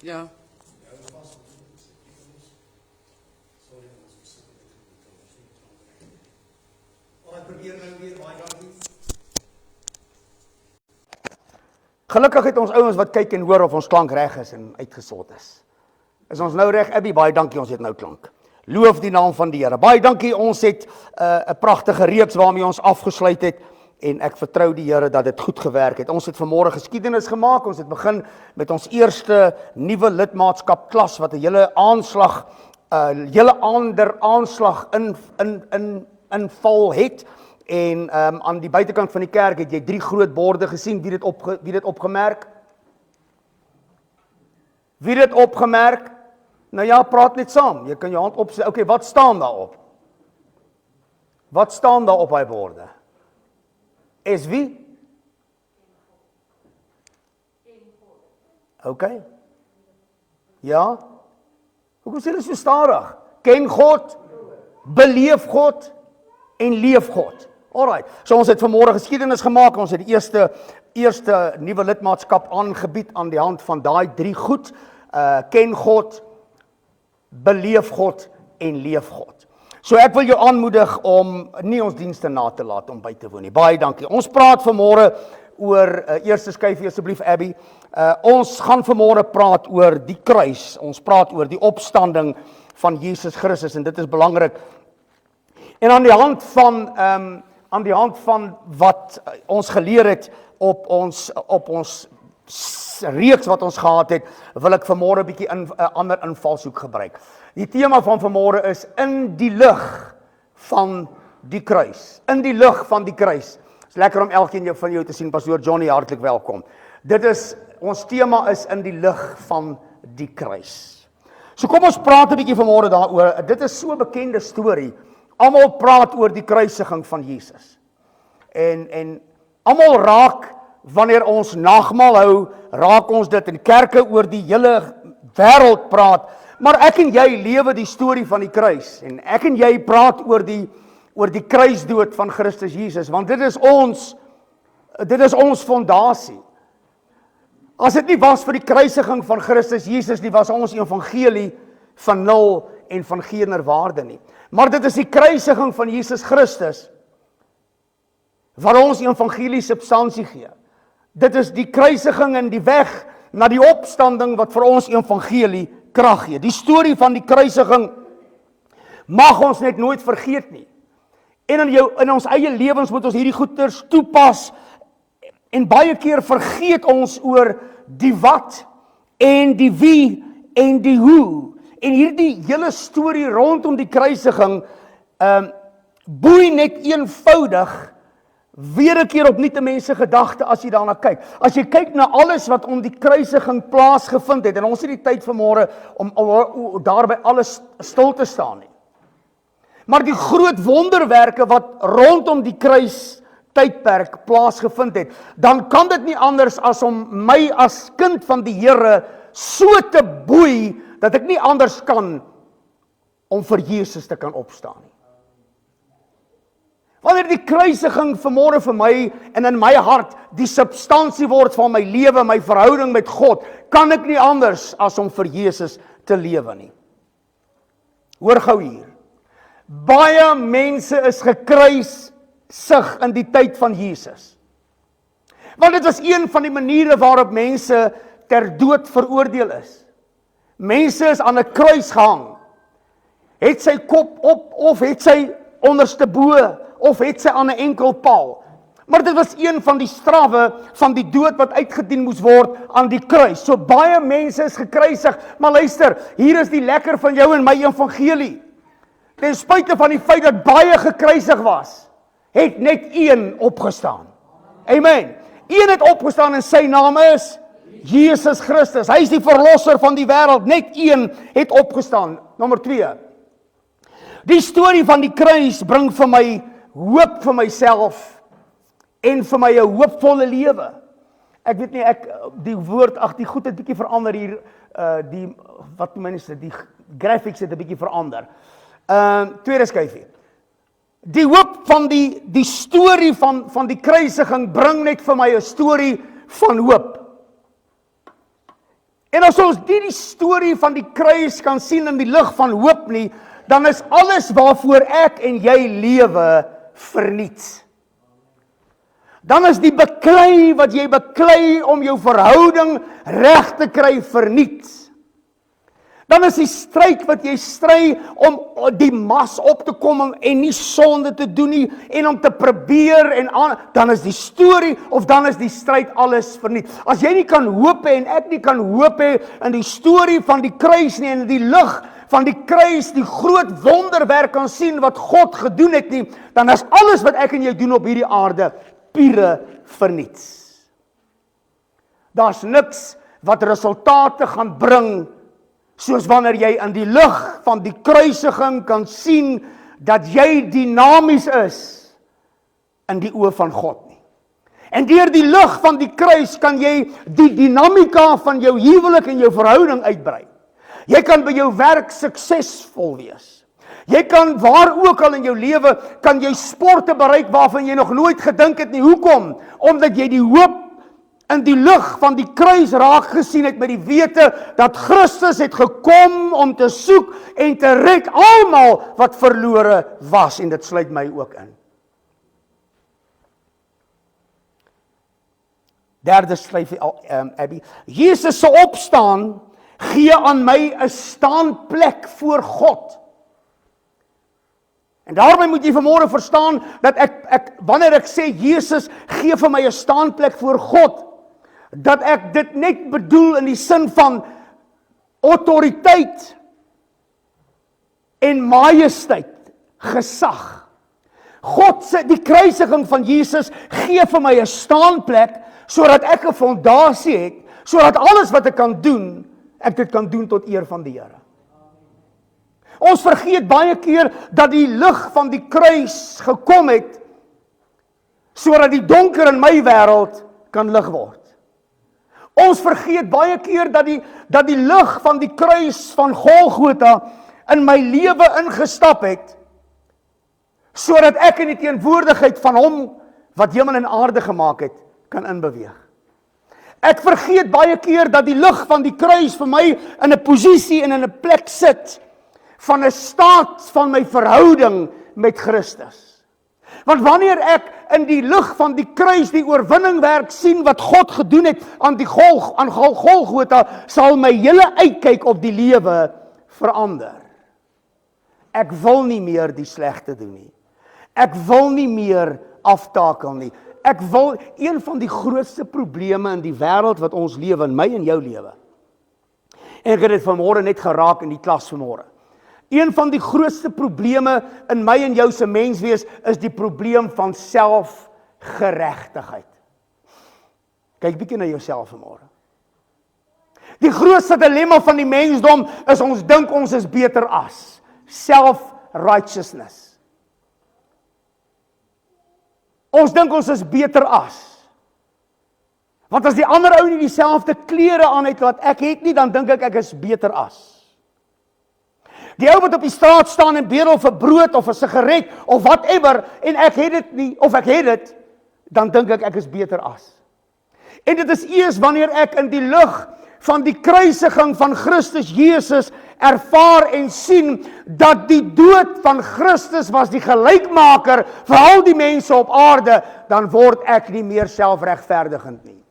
Ja. Gelukkig het ons ouens wat kyk en hoor of ons klank reg is en uitgesort is. Is ons nou reg, Abby? Baie dankie, ons het nou klank. Loof die naam van die Here. Baie dankie, ons het 'n pragtige reeks waarmee ons afgesluit het en ek vertrou die Here dat dit goed gewerk het. Ons het vanmôre geskiedenis gemaak. Ons het begin met ons eerste nuwe lidmaatskap klas wat 'n hele aanslag, hele ander aanslag inval het. En aan die buitekant van die kerk het jy 3 groot borde gesien. Wie dit opgemerk? Wie dit opgemerk? Nou ja, praat net saam. Jy kan jou hand opsit. Okay, wat staan daarop? Wat staan daar op daai borde? Is wie? Okay. Ja? Hoekom sê jy so stadig? Ken God, beleef God en leef God. Alright. So ons het vanmôre geskiedenis gemaak. Ons het die eerste nuwe lidmaatskap aangebied aan die hand van daai 3 goed. Ken God, beleef God en leef God. So ek wil jou aanmoedig om nie ons dienste na te laat om by te woon nie. Baie dankie. Ons praat vanmôre oor eerste skyfie asseblief Abby. Ons gaan vanmôre praat oor die kruis. Ons praat oor die opstanding van Jesus Christus en dit is belangrik. En aan die hand van wat ons geleer het op ons reeks wat ons gehad het, wil ek vanmôre 'n bietjie 'n ander invalshoek gebruik. Die tema van vanmôre is in die lig van die kruis. In die lig van die kruis. Dit is lekker om elkeen van jou te sien. Pastoor Johnny, hartlik welkom. Ons tema is in die lig van die kruis. So kom ons praat 'n bietjie vanmôre daaroor. Dit is so 'n bekende storie. Almal praat oor die kruisiging van Jesus. En almal raak, wanneer ons nagmaal hou, raak ons dit in kerke oor die hele wêreld praat. Maar ek en jy lewe die storie van die kruis. En ek en jy praat oor die kruisdood van Christus Jesus. Want dit is ons fondasie. As dit nie was vir die kruisiging van Christus Jesus nie, was ons evangelie van nul en van geen waarde nie. Maar dit is die kruisiging van Jesus Christus wat ons evangelie substansie gee. Dit is die kruisiging en die weg na die opstanding wat vir ons evangelie krag gee. Die storie van die kruisiging mag ons net nooit vergeet nie. En in ons eie lewens moet ons hierdie goeders toepas. En baie keer vergeet ons oor die wat en die wie en die hoe. En hierdie hele storie rondom die kruisiging boei net eenvoudig weer 'n keer opnuut mense gedagte as jy daarna kyk. As jy kyk na alles wat om die kruisiging plaasgevind het, en ons het die tyd vanmôre om daarby alles stil te staan nie. Maar die groot wonderwerke wat rondom die kruis tydperk plaasgevind het, dan kan dit nie anders as om my as kind van die Here so te boei dat ek nie anders kan om vir Jesus te kan opstaan nie. Wanneer die kruisiging vanmôre vir my en in my hart die substansie word van my lewe, my verhouding met God, kan ek nie anders as om vir Jesus te lewe nie. Hoor gou hier. Baie mense is gekruisig in die tyd van Jesus. Want dit was een van die maniere waarop mense ter dood veroordeel is. Mense is aan 'n kruis gehang. Het sy kop op of het sy onderste bo of het sy aan 'n enkel paal. Maar dit was een van die strawwe van die dood wat uitgedien moes word aan die kruis. So baie mense is gekruisig, maar luister, hier is die lekker van jou en my evangelie. Ten spyte van die feit dat baie gekruisig was, het net een opgestaan. Amen. Een het opgestaan en sy naam is Jesus Christus. Hy is die verlosser van die wêreld. Net een het opgestaan. Nommer 2. Die storie van die kruis bring vir my hoop vir myself en vir my 'n hoopvolle lewe. Ek weet nie, die woord, die goed het bietjie verander hier, die graphics het 'n bietjie verander. Tweede skyfie. Die hoop van die storie van die kruisiging bring net vir my 'n storie van hoop. En as ons die storie van die kruis kan sien in die lig van hoop nie, dan is alles waarvoor ek en jy lewe verniet. Dan is die beklei wat jy beklei om jou verhouding reg te kry verniet. Dan is die stryd wat jy stry om die mas op te kom en nie sonde te doen nie en om te probeer en aan, dan is die storie of dan is die stryd alles verniet. As jy nie kan hoop hê en ek nie kan hoop hê in die storie van die kruis nie en in die lig van die kruis, die groot wonderwerk kan sien wat God gedoen het nie, dan is alles wat ek en jy doen op hierdie aarde pure verniet. Daar's niks wat resultate gaan bring soos wanneer jy in die lig van die kruisiging kan sien dat jy dinamies is in die oë van God nie. En deur die lig van die kruis kan jy die dinamika van jou huwelik en jou verhouding uitbrei. Jy kan by jou werk suksesvol wees. Jy kan waar ook al in jou lewe, kan jy sporte bereik waarvan jy nog nooit gedink het nie. Hoekom? Omdat jy die hoop in die lig van die kruis raak gesien het met die wete dat Christus het gekom om te soek en te red almal wat verlore was, en dit sluit my ook in. Derde skryf Abby, Jesus se opstaan gee aan my 'n staanplek voor God. En daarmee moet jy vanmôre verstaan dat wanneer ek sê Jesus gee vir my 'n staanplek voor God, dat ek dit net bedoel in die sin van autoriteit en majesteit, gesag. God se die kruisiging van Jesus gee vir my 'n staanplek sodat ek 'n fondasie het, sodat alles wat ek kan doen, ek dit kan doen tot eer van die Here. Ons vergeet baie keer dat die lig van die kruis gekom het sodat die donker in my wêreld kan lig word. Ons vergeet baie keer dat die lig van die kruis van Golgotha in my lewe ingestap het sodat ek in die teenwoordigheid van hom wat hemel en aarde gemaak het kan inbeweeg. Ek vergeet baie keer dat die lig van die kruis vir my in 'n posisie en in 'n plek sit van 'n staat van my verhouding met Christus. Want wanneer ek in die lig van die kruis die oorwinningwerk sien wat God gedoen het aan Golgotha, sal my hele uitkyk op die lewe verander. Ek wil nie meer die slegte doen nie. Ek wil nie meer aftakel nie. Ek wil, een van die grootste probleme in die wêreld wat ons lewe, in my en jou lewe. En ek het dit vanmôre net geraak in die klas vanmôre. Een van die grootste probleme in my en jou se menswees is die probleem van selfgeregtigheid. Kyk bietjie na jouself vanmôre. Die grootste dilemma van die mensdom is ons dink ons is beter as. Self-righteousness. Ons dink ons is beter as. Want as die ander ou nie dieselfde klere aan het wat ek het nie, dan dink ek is beter as. Die ou wat op die straat staan en bedel vir brood of 'n sigaret of whatever en ek het dit nie of ek het dit, dan dink ek is beter as. En dit is eers wanneer ek in die lig van die kruisiging van Christus Jesus ervaar en sien dat die dood van Christus was die gelykmaker vir al die mense op aarde, dan word ek nie meer selfregverdigend nie.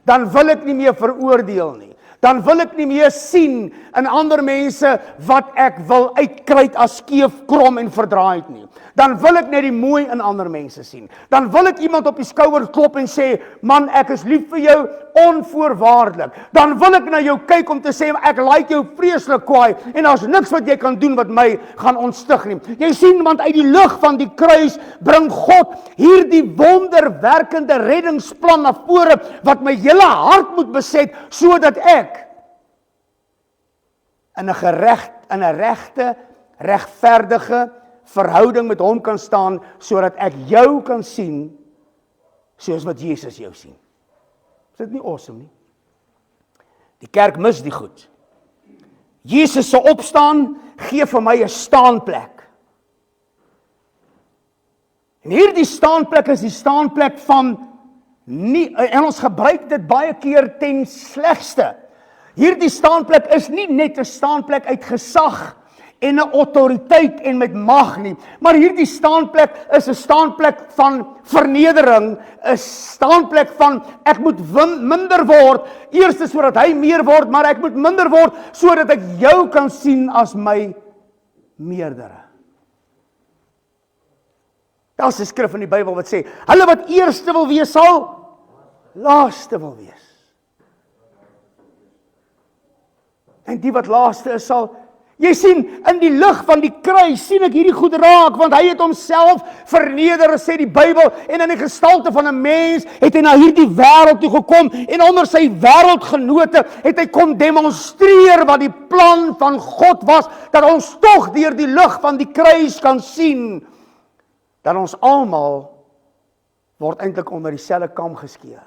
Dan wil ek nie meer veroordeel nie. Dan wil ek nie meer sien in ander mense wat ek wil uitkruit as skeef, krom en verdraaid nie. Dan wil ek net die mooi in ander mense sien. Dan wil ek iemand op die skouer klop en sê, man, ek is lief vir jou onvoorwaardelik. Dan wil ek na jou kyk om te sê, ek like jou vreeslik kwaai en daar's niks wat jy kan doen wat my gaan ontstig nie. Jy sien, want uit die lig van die kruis bring God hierdie wonderwerkende reddingsplan na vore wat my hele hart moet beset sodat ek in 'n regte, regverdige verhouding met hom kan staan, sodat ek jou kan sien, soos wat Jesus jou sien. Is dit nie awesome nie? Die kerk mis die goed. Jesus se opstaan gee vir my 'n staanplek. En hierdie staanplek is die staanplek van nie, en ons gebruik dit baie keer ten slegste. Hierdie staanplek is nie net 'n staanplek uit gesag en 'n autoriteit en met mag nie, maar hierdie staanplek is 'n staanplek van vernedering, 'n staanplek van ek moet minder word, eers sodat hy meer word, maar ek moet minder word sodat ek jou kan sien as my meerdere. Daar's 'n skrif in die Bybel wat sê, hulle wat eerste wil wees sal laaste wil wees. En die wat laaste is sal, jy sien, in die lig van die kruis sien ek hierdie goed raak, want hy het homself verneder, sê die Bybel, en in die gestalte van 'n mens het hy na hierdie wêreld toe gekom, en onder sy wêreldgenote het hy kom demonstreer wat die plan van God was, dat ons tog deur die lig van die kruis kan sien, dat ons almal word eintlik onder dieselfde kam geskeer.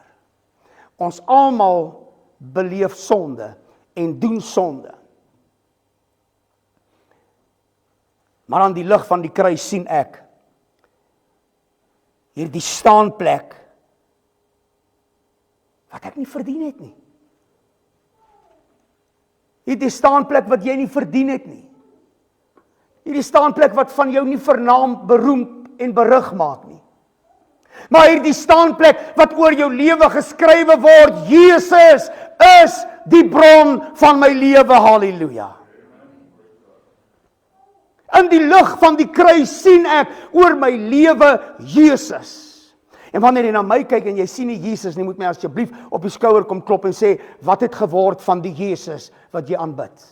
Ons almal beleef sonde en doen sonde. Maar aan die lig van die kruis sien ek hierdie staanplek wat ek nie verdien het nie. Hierdie staanplek wat jy nie verdien het nie. Hierdie staanplek wat van jou nie vernaam, beroemd en berig maak nie. Maar hierdie staanplek wat oor jou lewe geskrywe word, Jesus is die bron van my lewe, halleluja. In die lig van die kruis sien ek oor my lewe Jesus. En wanneer jy na my kyk en jy sien nie Jesus nie, moet my asseblief op die skouer kom klop en sê, wat het geword van die Jesus wat jy aanbid?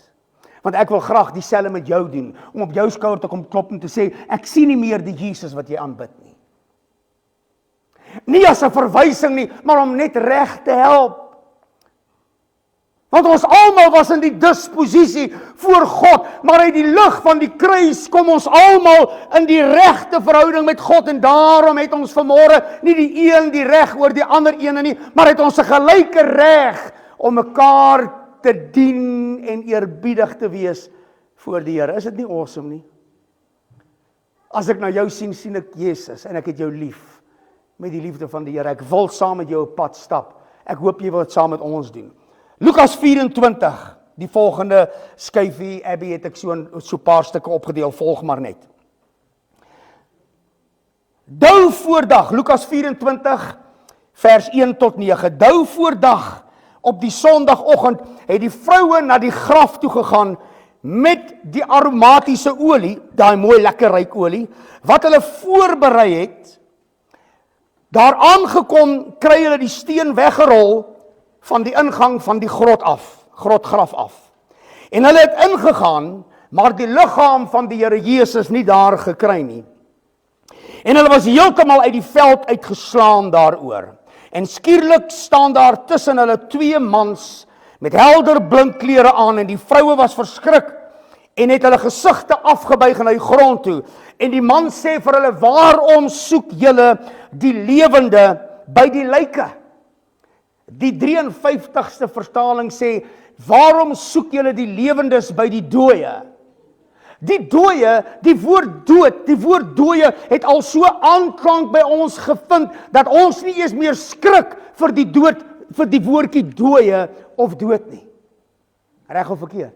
Want ek wil graag dieselfde met jou doen, om op jou skouer te kom klop en te sê, ek sien nie meer die Jesus wat jy aanbid nie. Nie as 'n verwysing nie, maar om net reg te help. Want ons almal was in die disposisie voor God, maar uit die lig van die kruis kom ons almal in die regte verhouding met God, en daarom het ons vanmôre nie die een die reg oor die ander ene nie, maar het ons 'n gelyke reg om mekaar te dien en eerbiedig te wees voor die Here. Is dit nie awesome nie? As ek na jou sien, sien ek Jesus en ek het jou lief met die liefde van die Here. Ek wil saam met jou op pad stap. Ek hoop jy wil dit saam met ons doen. Lukas 24, die volgende skyfie, Abby, het ek so 'n paar stukke opgedeel, volg maar net. Dou voordag, Lukas 24, vers 1 tot 9. Dou voordag, op die sondagoggend, het die vroue na die graf toe gegaan met die aromatiese olie, daai mooi lekker ryk olie, wat hulle voorberei het. Daar aangekom, kry hulle die steen weggerol van die ingang van die grotgraf af. En hulle het ingegaan, maar die liggaam van die Here Jesus nie daar gekry nie. En hulle was heeltemal uit die veld uitgeslaan daaroor. En skielik staan daar tussen hulle 2 mans met helder blink klere aan, en die vroue was verskrik en het hulle gesigte afgebuig na die grond toe. En die man sê vir hulle, waarom soek julle die lewende by die lyke? Die 53ste vertaling sê, waarom soek julle die lewendes by die dooie? Die dooie, die woord dooie het al so aanklank by ons gevind, dat ons nie eens meer skrik vir die dood, vir die woordjie dooie of dood nie. Reg of verkeerd?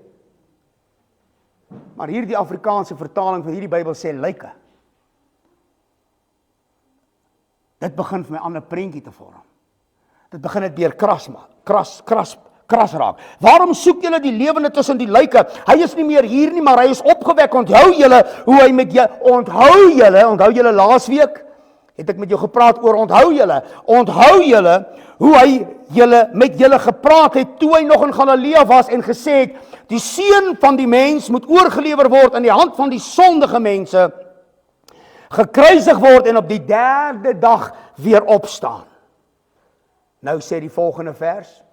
Maar hier die Afrikaanse vertaling van hierdie Bybel sê lyke. Dit begin vir my 'n ander prentjie te vorm. Dit begin dit weer kras raak. Waarom soek julle die lewende tussen die lyke? Hy is nie meer hier nie, maar hy is opgewek. Onthou julle hoe hy met jou, onthou julle laasweek het ek met jou gepraat oor, onthou julle hoe hy met julle gepraat het toe hy nog in Galilea was en gesê het, die seun van die mens moet oorgelewer word in die hand van die sondige mense, gekruisig word en op die 3de dag weer opstaan. Nou sê die volgende vers,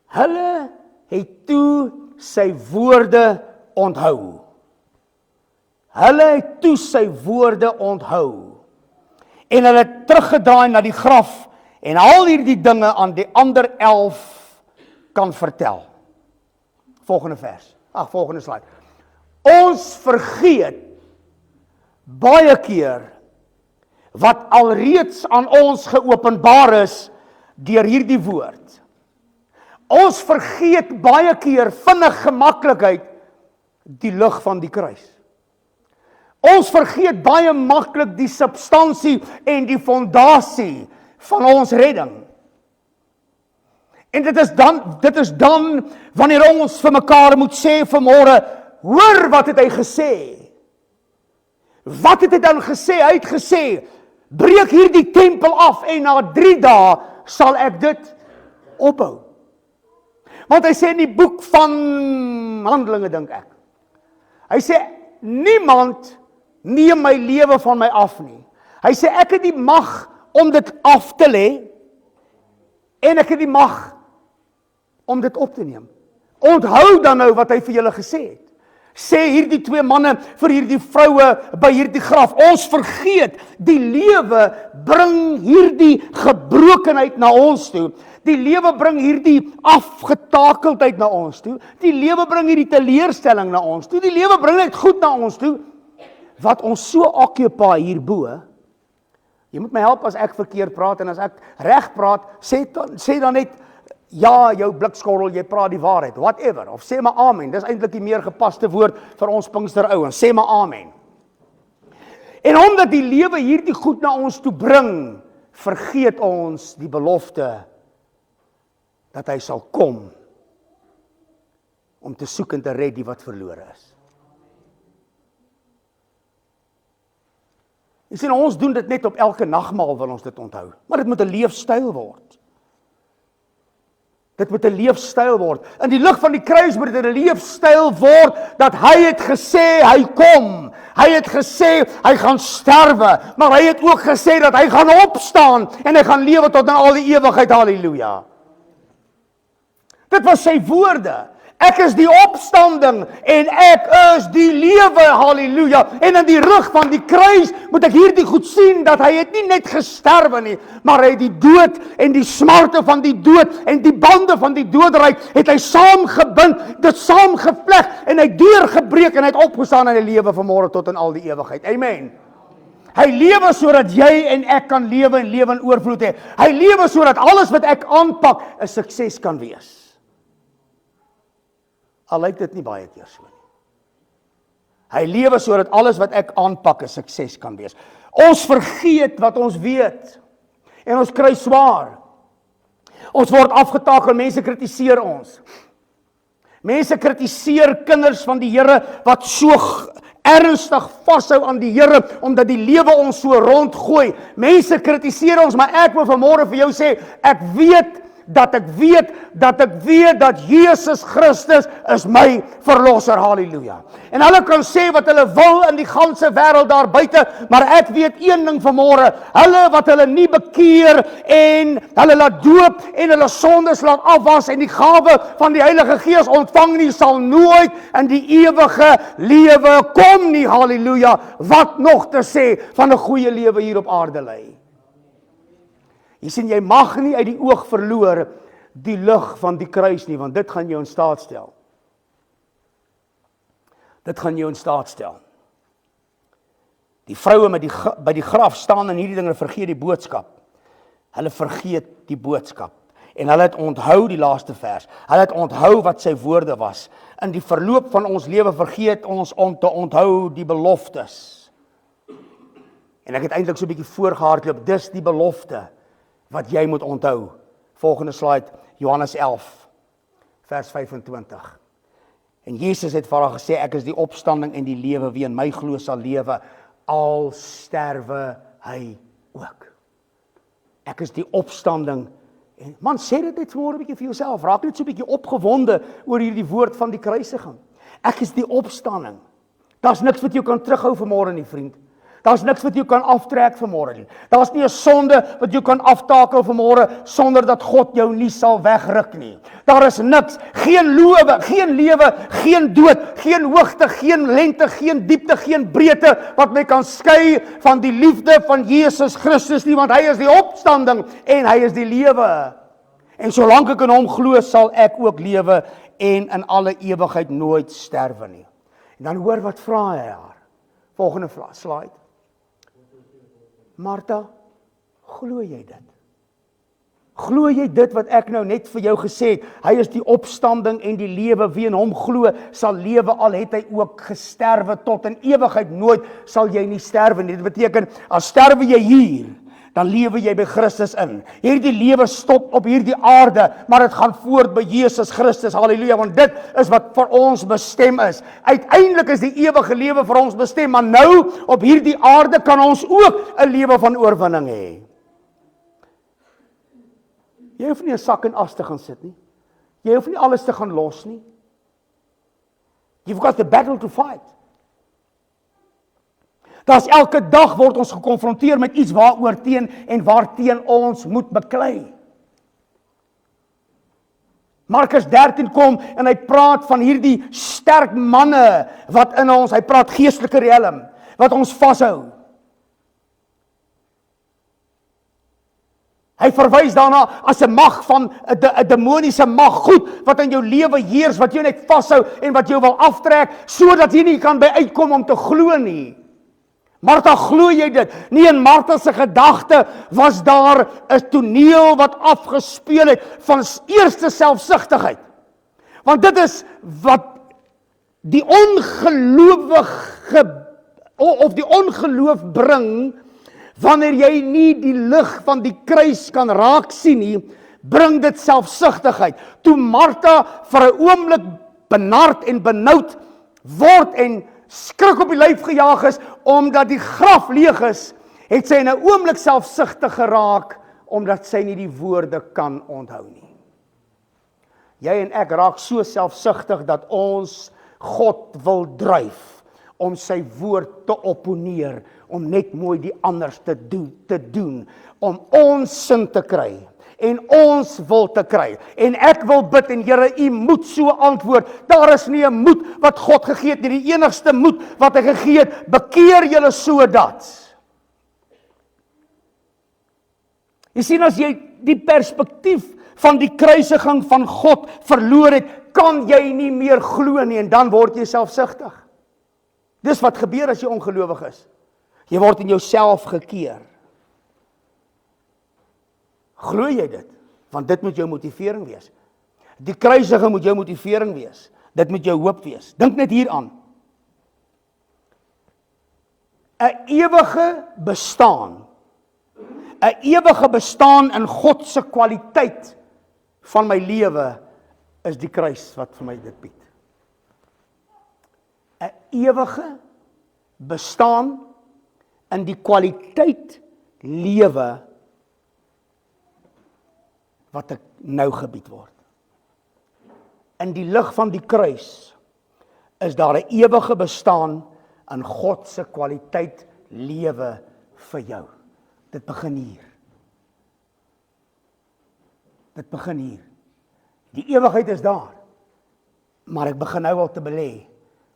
hulle het toe sy woorde onthou. Hulle het toe sy woorde onthou. En hulle het teruggedraai na die graf en al hierdie dinge aan die ander 11 kan vertel. Volgende vers. Volgende slide. Ons vergeet baie keer wat alreeds aan ons geopenbaar is deur hierdie woord. Ons vergeet baie keer vinnig gemaklikheid die lig van die kruis. Ons vergeet baie maklik die substansie en die fondasie van ons redding. En dit is dan wanneer ons vir mekaar moet sê vanmôre, hoor wat het hy gesê? Wat het hy dan gesê? Hy het gesê, breek hierdie tempel af en na 3 dae sal ek dit opbou. Want hy sê in die boek van Handelinge, dink ek. Hy sê, niemand neem my lewe van my af nie. Hy sê, ek het die mag om dit af te lê, en ek het die mag om dit op te neem. Onthou dan nou wat hy vir julle gesê het. Sê hierdie 2 manne vir hierdie vroue by hierdie graf, ons vergeet, die lewe bring hierdie gebrokenheid na ons toe. Die lewe bring hierdie afgetakeldheid na ons toe. Die lewe bring hierdie teleurstelling na ons toe. Die lewe bring net goed na ons toe, wat ons so occupy hierbo. Jy moet my help as ek verkeerd praat, en as ek reg praat, sê dan net, ja, jou blikskorrel, jy praat die waarheid, whatever, of sê maar amen, dis eintlik die meer gepaste woord vir ons Pinksterouens, sê maar amen. En omdat die lewe hierdie goed na ons toe bring, vergeet ons die belofte, dat hy sal kom, om te soek en te red die wat verlore is. Jy sien, ons doen dit net op elke nagmaal wil ons dit onthou, maar dit moet 'n leefstyl word. Dit moet 'n leefstyl word. In die lig van die kruis moet dit 'n leefstyl word, dat hy het gesê, hy kom. Hy het gesê, hy gaan sterwe, maar hy het ook gesê, dat hy gaan opstaan, en hy gaan lewe tot in al die ewigheid, halleluja. Dit was sy woorde. Ek is die opstanding, en ek is die lewe, halleluja. En in die rug van die kruis, moet ek hierdie goed sien, dat hy het nie net gesterwe nie, maar hy het die dood, en die smarte van die dood, en die bande van die doodryk, het hy saamgebind, dit saamgevleg, en hy deurgebreek, en hy het opgestaan in die lewe vanmôre tot in al die ewigheid, amen. Hy lewe sodat jy en ek kan lewe en lewe in oorvloed hê. Hy lewe sodat alles wat ek aanpak 'n sukses kan wees. Al lyk dit nie baie keer so nie. Hy lewe sodat alles wat ek aanpak 'n sukses kan wees. Ons vergeet wat ons weet. En ons kry swaar. Ons word afgetakel, mense kritiseer ons. Mense kritiseer kinders van die Here wat so ernstig vashou aan die Here, omdat die lewe ons so rondgooi. Mense kritiseer ons, maar ek wil vanmôre vir jou sê, ek weet dat Jesus Christus is my verlosser, halleluja. En hulle kan sê wat hulle wil in die ganse wêreld daar buite, maar ek weet een ding vanmôre, hulle wat hulle nie bekeer en hulle laat doop en hulle sondes laat afwas en die gawe van die Heilige Gees ontvang nie, sal nooit in die ewige lewe kom nie, halleluja. Wat nog te sê van 'n goeie lewe hier op aarde lê. Jy sien, jy mag nie uit die oog verloor die lig van die kruis nie, want dit gaan jou in staat stel. Dit gaan jou in staat stel. Die vroue by die graf staan en hierdie dinge vergeet die boodskap. Hulle vergeet die boodskap. En hulle het onthou die laaste vers. Hulle het onthou wat sy woorde was. In die verloop van ons lewe vergeet ons om te onthou die beloftes. En ek het eintlik so 'n bietjie voorgehardloop, dis die belofte wat jy moet onthou. Volgende slide, Johannes 11, vers 25. En Jesus het vir haar gesê, ek is die opstanding en die lewe, wie in my glo sal lewe, al sterwe hy ook. Ek is die opstanding. En man, sê dit net vanmôre 'n bietjie vir jouself, raak net so 'n bietjie opgewonde oor hierdie woord van die kruisiging. Ek is die opstanding. Daar's niks wat jou kan terughou vanmôre nie, vriend. Daar's niks wat jou kan aftrek vanmôre nie. Daar's nie 'n sonde wat jou kan aftakel vanmôre sonder dat God jou nie sal wegruk nie. Daar is niks, geen lewe, geen dood, geen hoogte, geen lengte, geen diepte, geen breedte wat my kan skei van die liefde van Jesus Christus nie, want hy is die opstanding en hy is die lewe. En solank ek in hom glo, sal ek ook lewe en in alle ewigheid nooit sterwe nie. En dan hoor wat vra hy haar. Volgende slide. Martha, glo jy dit? Glo jy dit wat ek nou net vir jou gesê het? Hy is die opstanding en die lewe, wie in hom glo sal lewe, al het hy ook gesterwe tot in ewigheid, nooit sal jy nie sterwe nie. Dit beteken, as sterwe jy hier, dan lewe jy by Christus in. Hierdie lewe stop op hierdie aarde, maar dit gaan voort by Jesus Christus, halleluja, want dit is wat vir ons bestem is. Uiteindelik is die ewige lewe vir ons bestem, maar nou, op hierdie aarde kan ons ook 'n lewe van oorwinning hê. Jy hoef nie 'n sak en as te gaan sit nie. Jy hoef nie alles te gaan los nie. You've got the battle to fight. Daar's elke dag word ons gekonfronteer met iets waaroor teen en waarteen ons moet beklei. Markus 13 kom en hy praat van hierdie sterk manne wat in ons, hy praat geestelike riem, wat ons vashou. Hy verwys daarna as 'n mag van 'n demoniese mag, goed, wat in jou lewe heers, wat jou net vashou en wat jou wil aftrek, sodat jy nie kan by uitkom om te glo nie. Martha, glo jy dit? Nie, in Martha se gedagte was daar 'n toneel wat afgespeel het van eerste selfsugtigheid. Want dit is wat die ongelowige of die ongeloof bring. Wanneer jy nie die lig van die kruis kan raak sien nie, bring dit selfsugtigheid. Toe Martha vir 'n oomblik benard en benoud word en skrik op die lyf gejaag is, omdat die graf leeg is, het sy in 'n oomblik selfsugtig geraak, omdat sy nie die woorde kan onthou nie. Jy en ek raak so selfsugtig dat ons God wil dryf om sy woord te opponeer, om net mooi die anders te doen, om ons sin te kry, en ons wil te kry. En ek wil bid, en Here, U moet so antwoord. Daar is nie 'n moed wat God gegee het nie, die enigste moed wat hy gegee het, bekeer julle sodat. Jy sien, as jy die perspektief van die kruisiging van God verloor het, kan jy nie meer glo nie, en dan word jy selfsugtig. Dis wat gebeur as jy ongelowig is. Jy word in jouself gekeer. Glo jy dit? Want dit moet jou motivering wees. Die kruisiging moet jou motivering wees. Dit moet jou hoop wees. Dink net hieraan. 'n ewige bestaan. 'n ewige bestaan in God se kwaliteit van my lewe is die kruis wat vir my dit bied. 'n ewige bestaan in die kwaliteit lewe wat ek nou gebied word. In die lig van die kruis is daar 'n ewige bestaan in God se kwaliteit lewe vir jou. Dit begin hier. Dit begin hier. Die ewigheid is daar. Maar ek begin nou al te belê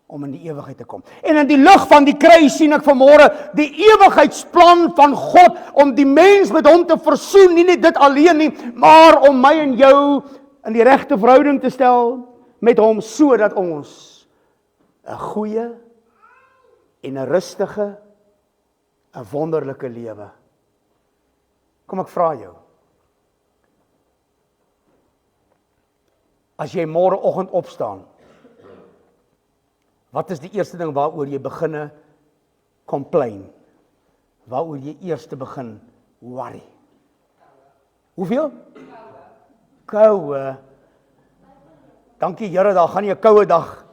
om in die ewigheid te kom. En in die lig van die kruis sien ek vanmôre die ewigheidsplan van God om die mens met hom te versoen, nie net dit alleen nie, maar om my en jou in die regte verhouding te stel met hom, sodat ons 'n goeie en 'n rustige, 'n wonderlike lewe. Kom ek vra jou. As jy môreoggend opstaan, wat is die eerste ding waaroor jy beginne complain? Waaroor jy eers begin worry? Hoeveel? Koue. Dankie Here, daar gaan nie 'n koue dag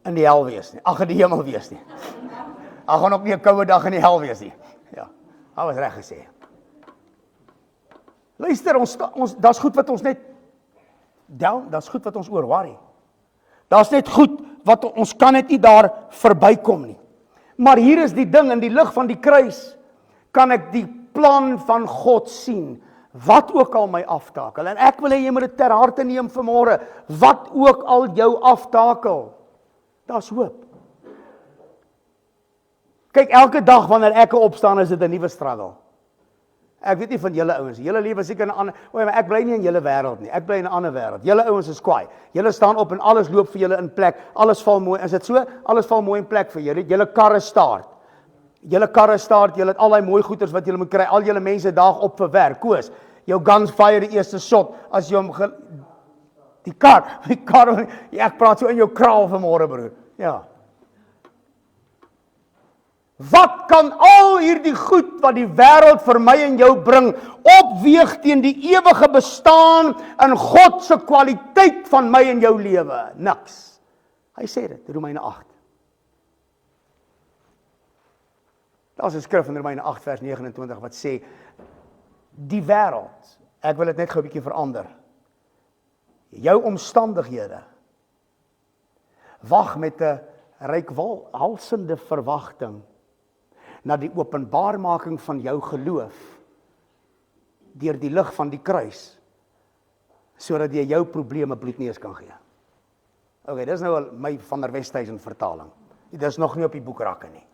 in die hel wees nie. Ag, in die hemel wees nie. Daar gaan ook nie 'n koue dag in die hel wees nie. Ja, dit was reg gesê. Luister, ons daar's goed wat ons net daar's goed wat ons oor worry. Daar's net goed wat ons kan net nie daar verbykom nie. Maar hier is die ding, in die lig van die kruis kan ek die plan van God sien, wat ook al my aftakel. En ek wil hê jy moet dit ter harte neem vanmôre, wat ook al jou aftakel. Daar's hoop. Kyk, elke dag wanneer ek opstaan, is dit 'n nuwe struggle. Ek weet nie van julle ouens, julle lewe seker in 'n ander, maar ek bly nie in julle wêreld nie. Ek bly in 'n ander wêreld. Julle ouens is kwaai. Julle staan op en alles loop vir julle in plek. Alles val mooi. Is dit so? Alles val mooi in plek vir julle. Julle karre staart. Julle karre staart, julle het al daai mooi goeders wat julle moet kry. Al julle mense daag op vir werk. Koos, jou guns fire die eerste shot, as jy hom, die kar, ja, ek praat so in jou kraal vanmôre broer, ja. Wat kan al hierdie goed wat die wêreld vir my en jou bring, opweeg teen die ewige bestaan in God se kwaliteit van my en jou lewe? Niks. Hy sê dit, Romeine 8. Daar's 'n skrif in Romeine 8 vers 29 wat sê, die wêreld, ek wil dit net gou 'n bietjie verander, jou omstandighede, wag met 'n reikhalsende verwagting na die openbaarmaking van jou geloof deur die lig van die kruis, sodat jy jou probleme bloedneus kan gee. Okay, dis nou al my van der Westhuizen vertaling. Dit is nog nie op die boekrakke nie.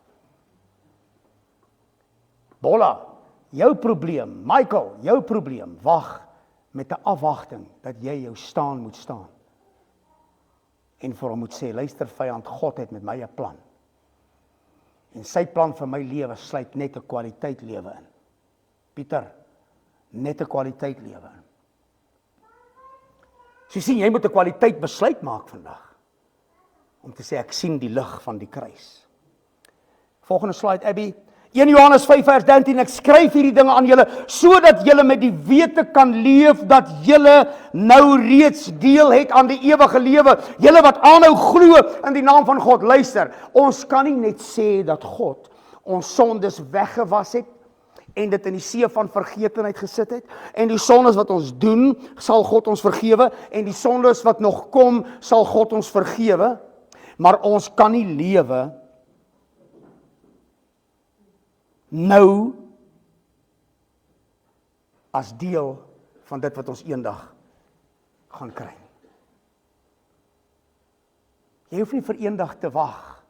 Bolla, jou probleem, Michael, jou probleem, wag met 'n afwagting dat jy jou staan moet staan. En vir hom moet sê, luister vyand, God het met my 'n plan. En sy plan vir my lewe sluit net 'n kwaliteit lewe in. Pieter, net 'n kwaliteit lewe in. So jy sien, jy moet 'n kwaliteit besluit maak vandag. Om te sê, ek sien die lig van die kruis. Volgende slide, Abby. 1 Johannes 5 vers 13, ek skryf hierdie dinge aan julle, sodat julle met die wete kan leef, dat julle nou reeds deel het aan die ewige lewe. Julle wat aanhou glo in die naam van God. Luister, ons kan nie net sê dat God ons sondes weggewas het, en dit in die see van vergetenheid gesit het, en die sondes wat ons doen, sal God ons vergewe, en die sondes wat nog kom, sal God ons vergewe, maar ons kan nie lewe nou as deel van dit wat ons eendag gaan kry. Jy hoef nie vir eendag te wag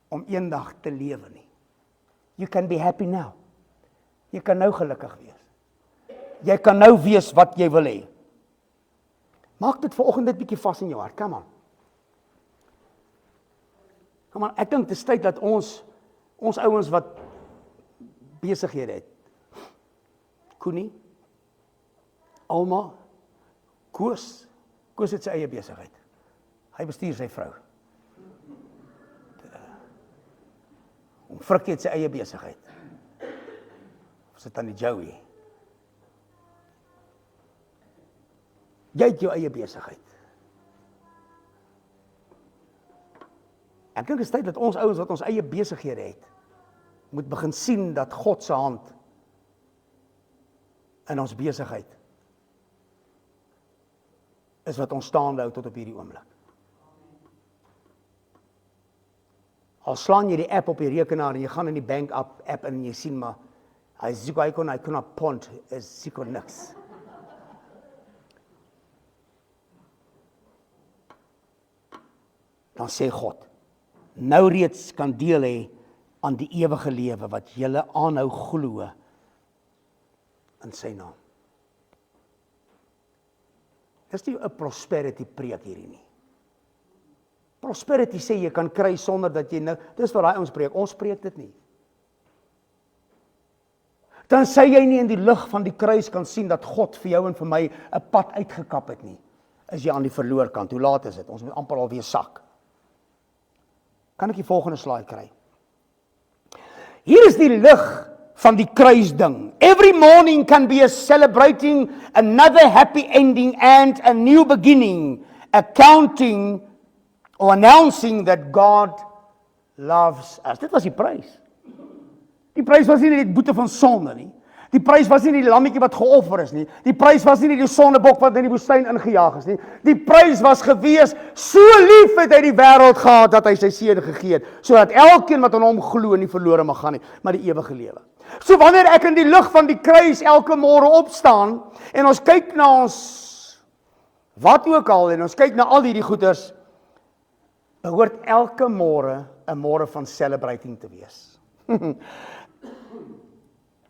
om eendag te lewe nie. You can be happy now. Jy kan nou gelukkig wees. Jy kan nou wees wat jy wil hê. Maak dit vanoggend net bietjie vas in jou hart. Come on. Come on, ek dink dit is tyd dat ons ouens wat besighede het. Koenie, Alma, Koos het sy eie besigheid. Hy bestuur sy vrou. Frikkie het sy eie besigheid. Of sit aan die Joey. Jy het jou eie besigheid. Ek dink dit is tyd dat ons ouens wat ons eie besighede het, moet begin sien dat God se hand in ons besigheid is wat ons staande hou tot op hierdie oomblik. Al slaan jy die app op die rekenaar en jy gaan in die bank app en jy sien maar, hy kon pond, is seker niks. Dan sê God, nou reeds kan deel hê aan die ewige lewe wat julle aanhou glo in sy naam. Dis nie 'n prosperity preek hierdie nie. Prosperity sê jy kan kry sonder dat jy nou, dis wat daai ons preek, ons preek dit nie. Dan sê jy nie in die lig van die kruis kan sien dat God vir jou en vir my 'n pad uitgekap het nie. Is jy aan die verloor kant, hoe laat is dit? Ons moet amper al weer sak. Kan ek die volgende slide kry? Hier is die lig van die kruisding. Every morning can be a celebrating another happy ending and a new beginning, accounting or announcing that God loves us. Dit was die prys. Die prys was nie die boete van sonde nie. Die prys was nie die lammetjie wat geoffer is nie. Die prys was nie die sondebok wat in die woestyn ingejaag is nie. Die prys was gewees, so lief het hy die wêreld gehad dat hy sy seun gegee het, sodat elkeen wat aan hom glo nie verlore mag gaan nie, maar die ewige lewe. So wanneer ek in die lig van die kruis elke môre opstaan en ons kyk na ons wat ook al en ons kyk na al hierdie goeders, behoort elke môre 'n môre van celebrating te wees.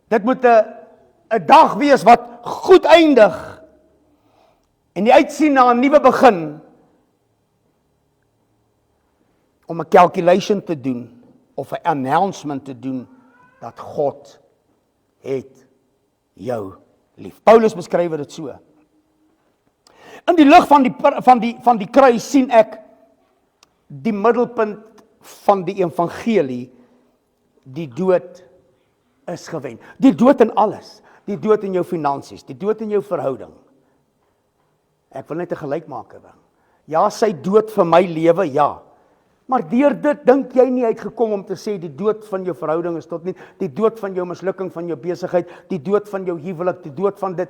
Dit moet 'n dag wees wat goed eindig en die uitsien na 'n nuwe begin, om 'n calculation te doen of 'n announcement te doen dat God het jou lief. Paulus beskryf dit so. In die lig van die kruis sien ek die middelpunt van die evangelie, die dood is gewen. Die dood in alles, die dood in jou finansies, die dood in jou verhouding. Ek wil net 'n gelykmaker bring. Ja, sy dood vir my lewe, ja. Maar deur dit dink jy nie uitgekom om te sê die dood van jou verhouding is tot nie, die dood van jou mislukking van jou besigheid, die dood van jou huwelik, die dood van dit.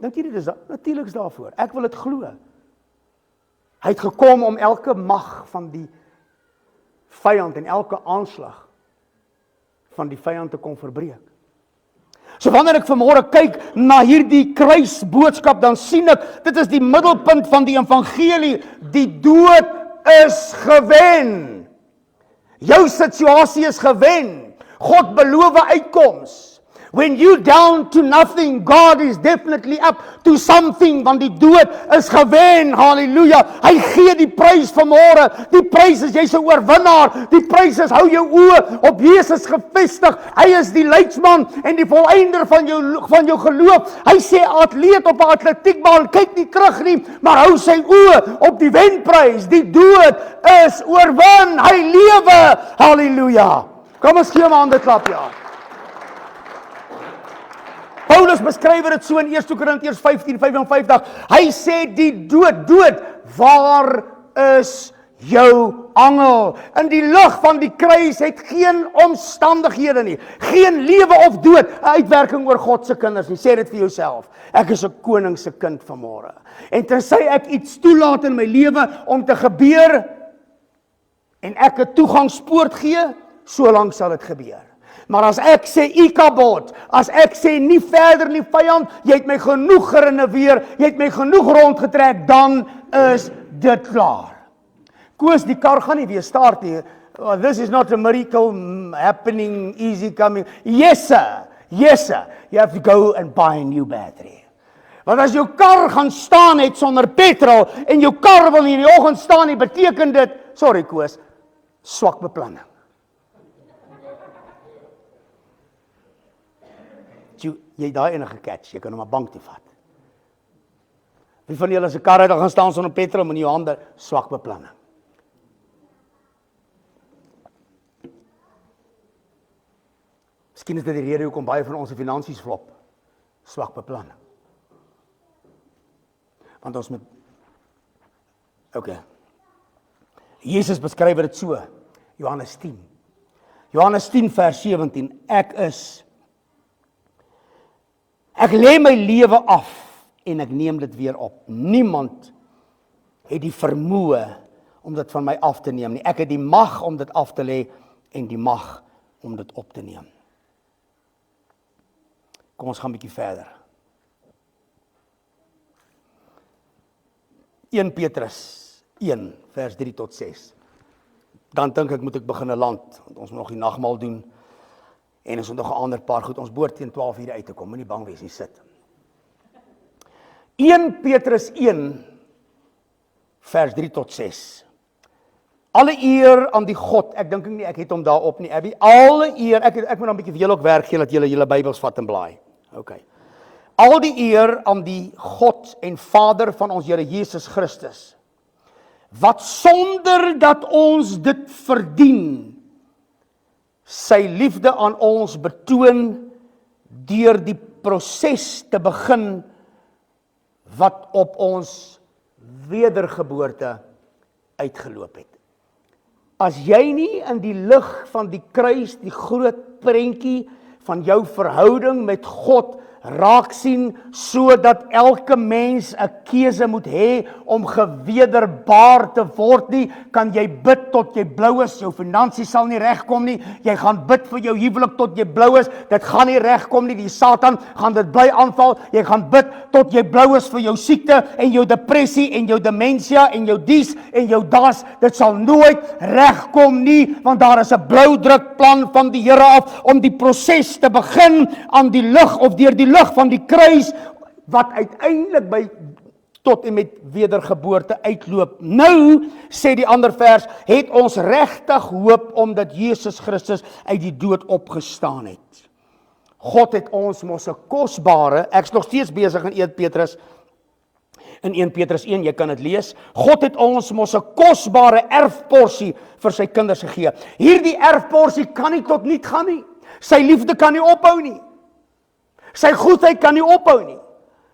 Dink jy dit is natuurlik is daarvoor. Ek wil dit glo. Hy het gekom om elke mag van die vyand en elke aanslag van die vyand te kom verbreek. So wanneer ek vanmôre kyk na hierdie kruisboodskap, dan sien ek, dit is die middelpunt van die evangelie, die dood is gewen. Jou situasie is gewen. God beloof uitkoms. When you down to nothing, God is definitely up to something, want die dood is gewen, halleluja. Hy gee die prys vanmôre, die prys is jy's 'n oorwinnaar, die prys is hou jou oë op Jesus gefestig, hy is die leidsman en die volëinder van jou geloof. Hy sê atleet op 'n atletiekbaan, kyk nie terug nie, maar hou sy oë op die wenprys, die dood is oorwin, hy lewe, halleluja. Kom ons gee hom 'n hande klap, ja. Paulus beskryf dit so in 1 Korintiërs 15:55. Hy sê die dood, waar is jou angel? In die lig van die kruis het geen omstandighede nie, geen lewe of dood 'n uitwerking oor God se kinders nie. Sê dit vir jouself. Ek is 'n koning se kind vanmôre. En tensy ek iets toelaat in my lewe om te gebeur en ek 'n toegangspoort gee, so lank sal dit gebeur. Maar as ek sê Ikabod, as ek sê nie verder nie vyand, jy het my genoeg gerenoveer, jy het my genoeg rondgetrek, dan is dit klaar. Koos, die kar gaan nie weer start nie. Oh, this is not a miracle happening, easy coming. Yes sir, you have to go and buy a new battery. Want as jou kar gaan staan het sonder petrol, en jou kar wil nie in die oggend staan nie, beteken dit, sorry Koos, swak beplanning. Jy het daai enige catch, jy kan hom 'n bank toe vat. Wie van julle se karre dan gaan staan sonder petrol in jou hande, swak beplanning. Miskien is dit die rede hoekom baie van ons finansies flop. Swak beplanning. Want ons moet Jesus beskryf dit so. Johannes 10 vers 17. Ek lê my lewe af en ek neem dit weer op. Niemand het die vermoë om dit van my af te neem nie. Ek het die mag om dit af te lê en die mag om dit op te neem. Kom ons gaan 'n bietjie verder. 1 Petrus 1 vers 3 tot 6. Dan dink ek moet ek begin land, want ons moet nog die nagmaal doen. En ons het nog 'n ander paar goed, ons behoort teen 12:00 uit te kom, moenie bang wees nie, sit. 1 Petrus 1 vers 3 tot 6. Alle eer aan die God, ek dink nie ek het hom daarop nie, Abby. Alle eer, ek moet dan 'n bietjie vir julle ook werk gee dat julle Bybels vat en blaai. Okay. Al die eer aan die God en Vader van ons Here Jesus Christus, wat sonder dat ons dit verdien, sy liefde aan ons betoon deur die proses te begin wat op ons wedergeboorte uitgeloop het. As jy nie in die lig van die kruis, die groot prentjie van jou verhouding met God raak sien, sodat elke mens 'n keuse moet hê om gewederbaar te word nie, kan jy bid tot jy blou is, jou finansies sal nie regkom nie, jy gaan bid vir jou huwelik tot jy blou is, dit gaan nie regkom nie, die Satan gaan dit bly aanval, jy gaan bid tot jy blou is vir jou siekte en jou depressie en jou demensia en jou dies en jou das, dit sal nooit regkom nie, want daar is 'n bloudrukplan van die Here af om die proses te begin aan die lig of deur die lig van die kruis wat uiteindelik by tot en met wedergeboorte uitloop. Nou, sê die ander vers, het ons regtig hoop omdat Jesus Christus uit die dood opgestaan het. God het ons mos 'n kosbare, ek's nog steeds besig in 1 Petrus, in 1 Petrus 1, jy kan dit lees. God het ons mos 'n kosbare erfporsie vir sy kinders gegee. Hierdie erfporsie kan nie tot niet gaan nie. Sy liefde kan nie ophou nie. Sy goedheid kan nie ophou nie.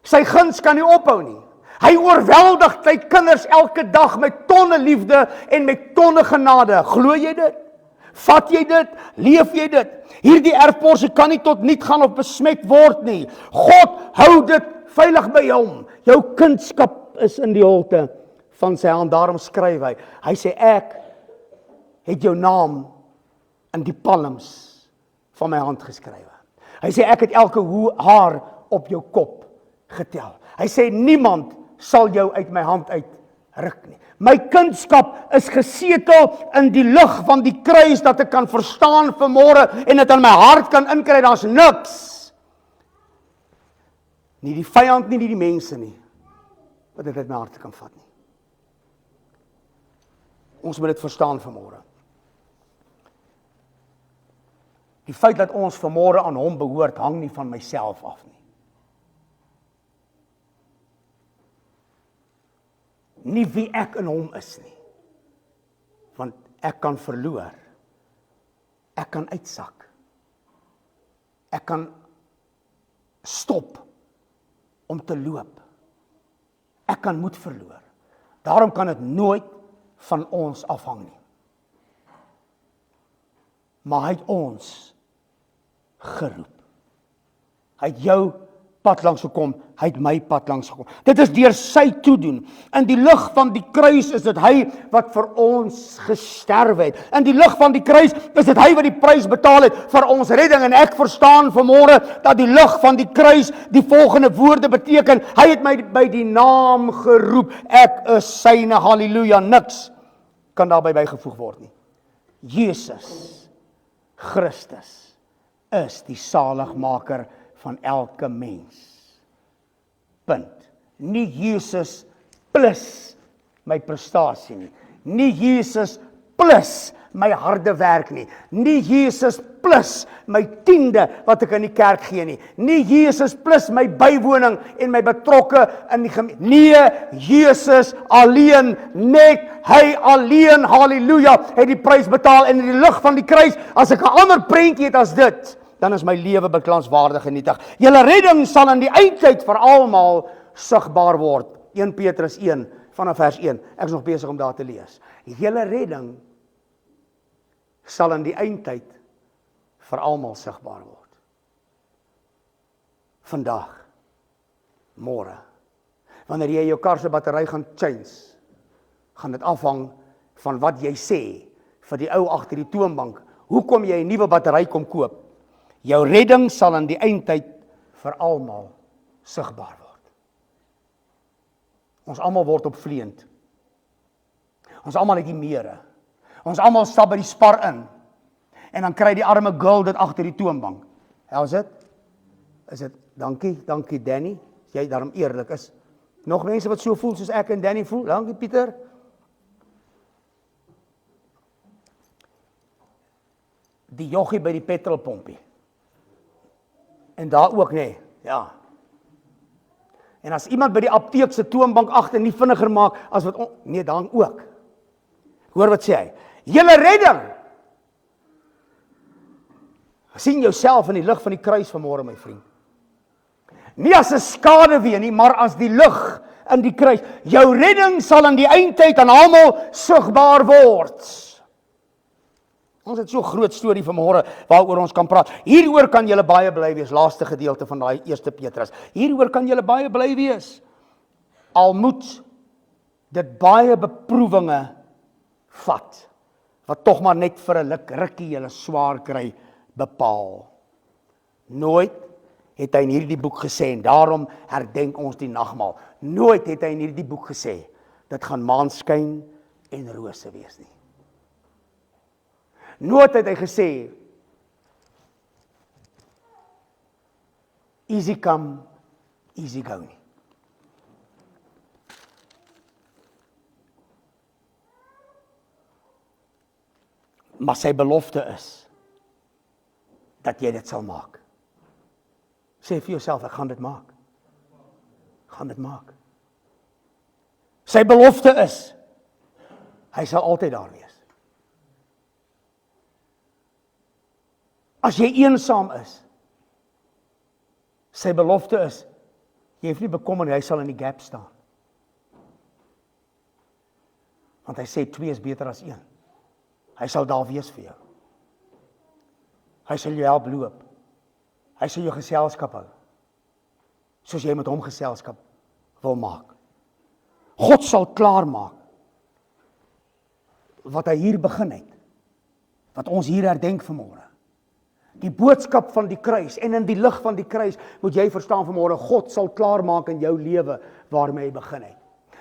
Sy guns kan nie ophou nie. Hy oorweldig sy kinders elke dag met tonne liefde en met tonne genade. Glo jy dit? Vat jy dit? Leef jy dit? Hierdie erfporsie kan nie tot niet gaan of besmet word nie. God hou dit veilig by hom. Jou kindskap is in die holte van sy hand. Daarom skryf hy. Hy sê ek het jou naam in die palms van my hand geskrywe. Hy sê ek het elke haar op jou kop getel. Hy sê niemand sal jou uit my hand uitruk nie. My kindskap is gesetel in die lig van die kruis dat ek kan verstaan vanmôre en dit in my hart kan inkry. Daar's niks. Nie die vyand nie, nie die mense nie, wat dit uit my hart kan vat nie. Ons moet dit verstaan vanmôre. Die feit dat ons vanmôre aan hom behoort, hang nie van myself af nie. Nie wie ek in hom is nie. Want ek kan verloor. Ek kan uitsak. Ek kan stop om te loop. Ek kan moed verloor. Daarom kan dit nooit van ons afhang nie. Maar hy het ons geroep. Hy het jou pad langs gekom, hy het my pad langs gekom. Dit is deur sy toedoen. In die lig van die kruis is dit hy wat vir ons gesterf het. In die lig van die kruis is dit hy wat die prys betaal het vir ons redding. En ek verstaan vanmôre dat die lig van die kruis die volgende woorde beteken. Hy het my by die naam geroep. Ek is syne, halleluja. Niks kan daarbey bygevoeg word nie. Jesus Christus is die saligmaker van elke mens. Punt. Nie Jesus plus my prestasie nie. Nie Jesus plus my harde werk nie. Nie Jesus plus my 10de wat ek in die kerk gee nie. Nie Jesus plus my bywoning en my betrokke in die gemeente. Nee, Jesus alleen, net hy alleen, halleluja, het die prys betaal. En in die lig van die kruis, as ek 'n ander prentjie het as dit, dan is my lewe beklaanswaardig genietig. Julle redding sal in die eindtyd vir almal sigbaar word. 1 Petrus 1 vanaf vers 1. Ek is nog besig om daar te lees. Julle redding sal in die eindtyd vir almal sigbaar word. Vandag, môre. Wanneer jy jou kar se battery gaan change, gaan dit afhang van wat jy sê vir die ou agter die toonbank. Hoekom jy 'n nuwe battery kom koop? Jou redding sal in die eindtyd vir almal sigbaar word. Ons almal word opvleend. Ons almal het die mere. Ons almal stap by die spar in. En dan kry die arme girl dit agter die toonbank. How's dit? Is dit dankie Danny, as jy daarom eerlik is. Nog mense wat so voel soos ek en Danny voel? Dankie Pieter. Die joggie by die petrolpompie. En daar ook nee, ja. En as iemand by die apteek se toonbank agter nie vinniger maak as wat nee, dan ook. Hoor wat sê hy? Julle redding. Sien jouself in die lig van die kruis vanmôre, my vriend. Nie as 'n skaduwee nie, maar as die lig in die kruis. Jou redding sal in die eindtyd aan almal sigbaar word. Ons het so 'n groot storie vanmôre waaroor ons kan praat. Hieroor kan julle baie bly wees, laaste gedeelte van daai 1 Petrus. Hieroor kan julle baie bly wees. Al moet dit baie beproewinge vat, wat tog maar net vir 'n rukkie julle swaar kry bepaal. Nooit het hy in hierdie boek gesê, en daarom herdenk ons die nagmaal. Nooit het hy in hierdie boek gesê, dit gaan maanskyn en rose wees nie. Nooit het hy gesê, easy come, easy go nie. Maar sy belofte is, dat jy dit sal maak. Sê vir jouself, ek gaan dit maak. Ek gaan dit maak. Sy belofte is, hy sal altyd daar wees. As jy eensaam is, sy belofte is, jy hoef nie bekommer nie, hy sal in die gap staan. Want hy sê 2 is beter as 1. Hy sal daar wees vir jou. Hy sal jou help loop. Hy sal jou geselskap hou. Soos jy met hom geselskap wil maak. God sal klaar maak wat hy hier begin het. Wat ons hier herdenk vanmôre. Die boodskap van die kruis en in die lig van die kruis moet jy verstaan vanmôre, God sal klaar maak in jou lewe waarmee hy begin het.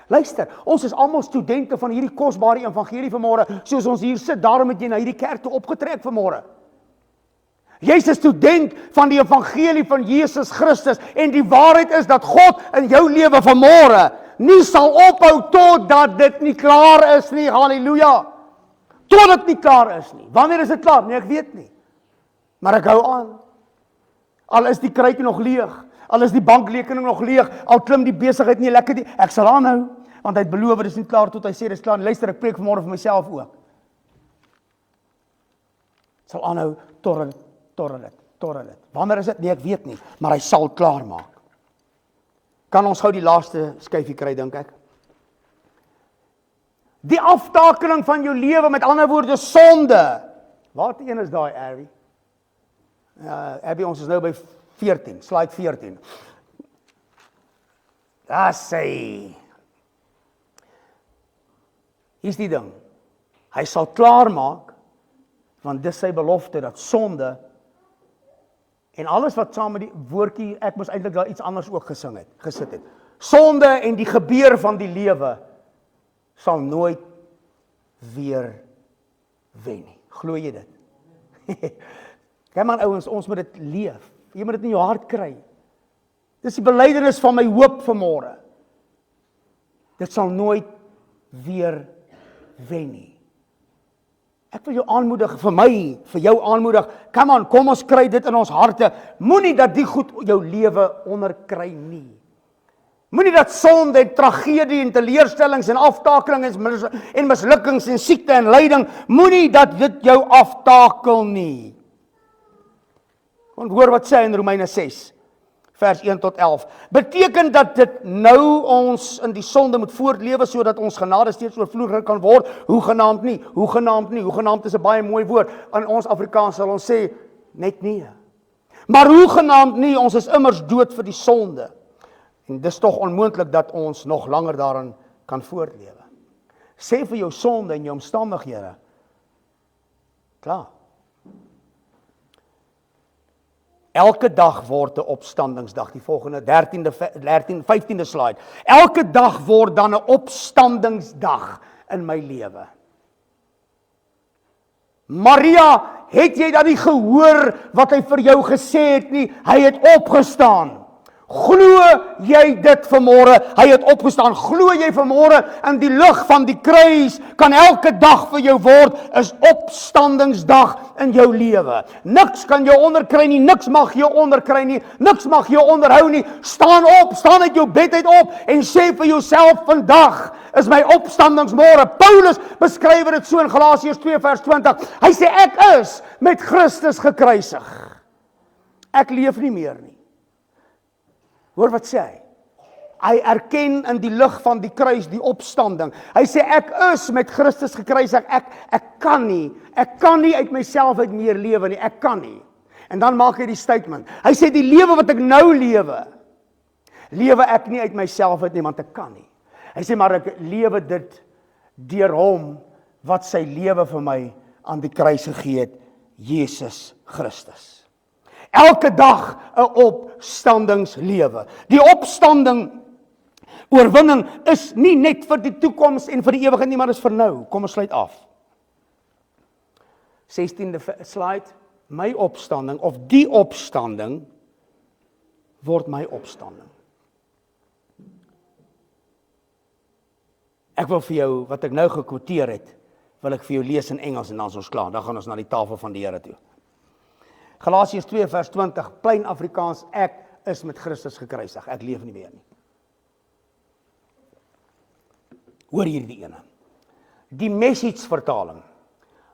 Luister, ons is almal studente van hierdie kosbare evangelie vanmôre, soos ons hier sit, daarom het jy na hierdie kerk toe opgetrek vanmôre. Jy's 'n student van die evangelie van Jesus Christus en die waarheid is dat God in jou lewe vanmôre nie sal ophou totdat dit nie klaar is nie. Halleluja. Tot dit nie klaar is nie. Wanneer is dit klaar? Nee, ek weet nie. Maar ek hou aan. Al is die kruikie nog leeg, al is die bankrekening nog leeg, al klim die besigheid nie lekker nie, ek sal aanhou, want hy het beloof dit is nie klaar tot hy sê dit is klaar. Luister, ek preek vanmôre vir myself ook. Sal aanhou tot dit. Wanneer is dit? Nee, ek weet nie, maar hy sal klaar maak. Kan ons gou die laaste skyfie kry, dink ek? Die aftakeling van jou lewe, met ander woorde, sonde. Wat een is daai, Abby? Abby, ons is nou by 14, slide 14. Daar sê, hier's die ding, hy sal klaar maak, want dis sy belofte, dat sonde, en alles wat saam met die woordjie, ek moes eintlik daar iets anders ook gesit het. Sonde en die gebeur van die lewe, sal nooit weer wen nie. Glo jy dit? Kyk man ouens, ons moet dit leef. Jy moet dit in jou hart kry. Dis die belydenis van my hoop vanmôre. Dit sal nooit weer wen nie. Ek wil jou aanmoedig, vir my, vir jou aanmoedig, come on, kom ons kry dit in ons harte. Moenie dat die goed jou lewe onderkry nie. Moenie dat sonde en tragedie en teleurstellings en aftakelings en mislukkings en siekte en lyding, moenie dat dit jou aftakel nie. Want hoor wat sê in Romeine 6, vers 1 tot 11. Beteken dat dit nou ons in die sonde moet voortlewe, sodat ons genade steeds oorvloedig kan word? Hoegenaamd nie, hoegenaamd is 'n baie mooi woord. In ons Afrikaans sal ons sê, net nie. Maar hoegenaamd nie, ons is immers dood vir die sonde. En dis tog onmoontlik dat ons nog langer daarin kan voortlewe. Sê vir jou sonde en jou omstandighede, klaar. Elke dag word 'n opstandingsdag, die volgende 15de slide. Elke dag word dan 'n opstandingsdag in my lewe. Maria, het jy dan nie gehoor wat hy vir jou gesê het nie? Hy het opgestaan. Glo jy dit vanmôre? Hy het opgestaan. Glo jy vanmôre in die lig van die kruis kan elke dag vir jou word is opstandingsdag in jou lewe. Niks kan jou onderkry nie, niks mag jou onderkry nie, niks mag jou onderhou nie. Staan op, staan uit jou bed uit op en sê vir jouself, vandag is my opstandingsmôre. Paulus beskryf dit so in Galasiërs 2 vers 20. Hy sê ek is met Christus gekruisig. Ek leef nie meer nie. Hoor wat sê hy? Hy erken in die lig van die kruis die opstanding. Hy sê ek is met Christus gekruisig. Ek kan nie uit myself uit meer lewe nie. Ek kan nie. En dan maak hy die statement. Hy sê die lewe wat ek nou lewe ek nie uit myself uit nie, want ek kan nie. Hy sê maar ek lewe dit deur hom wat sy lewe vir my aan die kruis gegee het, Jesus Christus. Elke dag 'n opstandingslewe. Die oorwinning is nie net vir die toekoms en vir die ewigheid nie, maar is vir nou. Kom ons sluit af. 16de slide. My opstanding of die opstanding word my opstanding. Ek wil vir jou wat ek nou gekwoteer het, wil ek vir jou lees in Engels en dan is ons klaar. Dan gaan ons na die tafel van die Here toe. Galasiërs 2 vers 20, plain Afrikaans, ek is met Christus gekruisig, ek leef nie meer nie. Hoor hierdie ene. Die Message vertaling.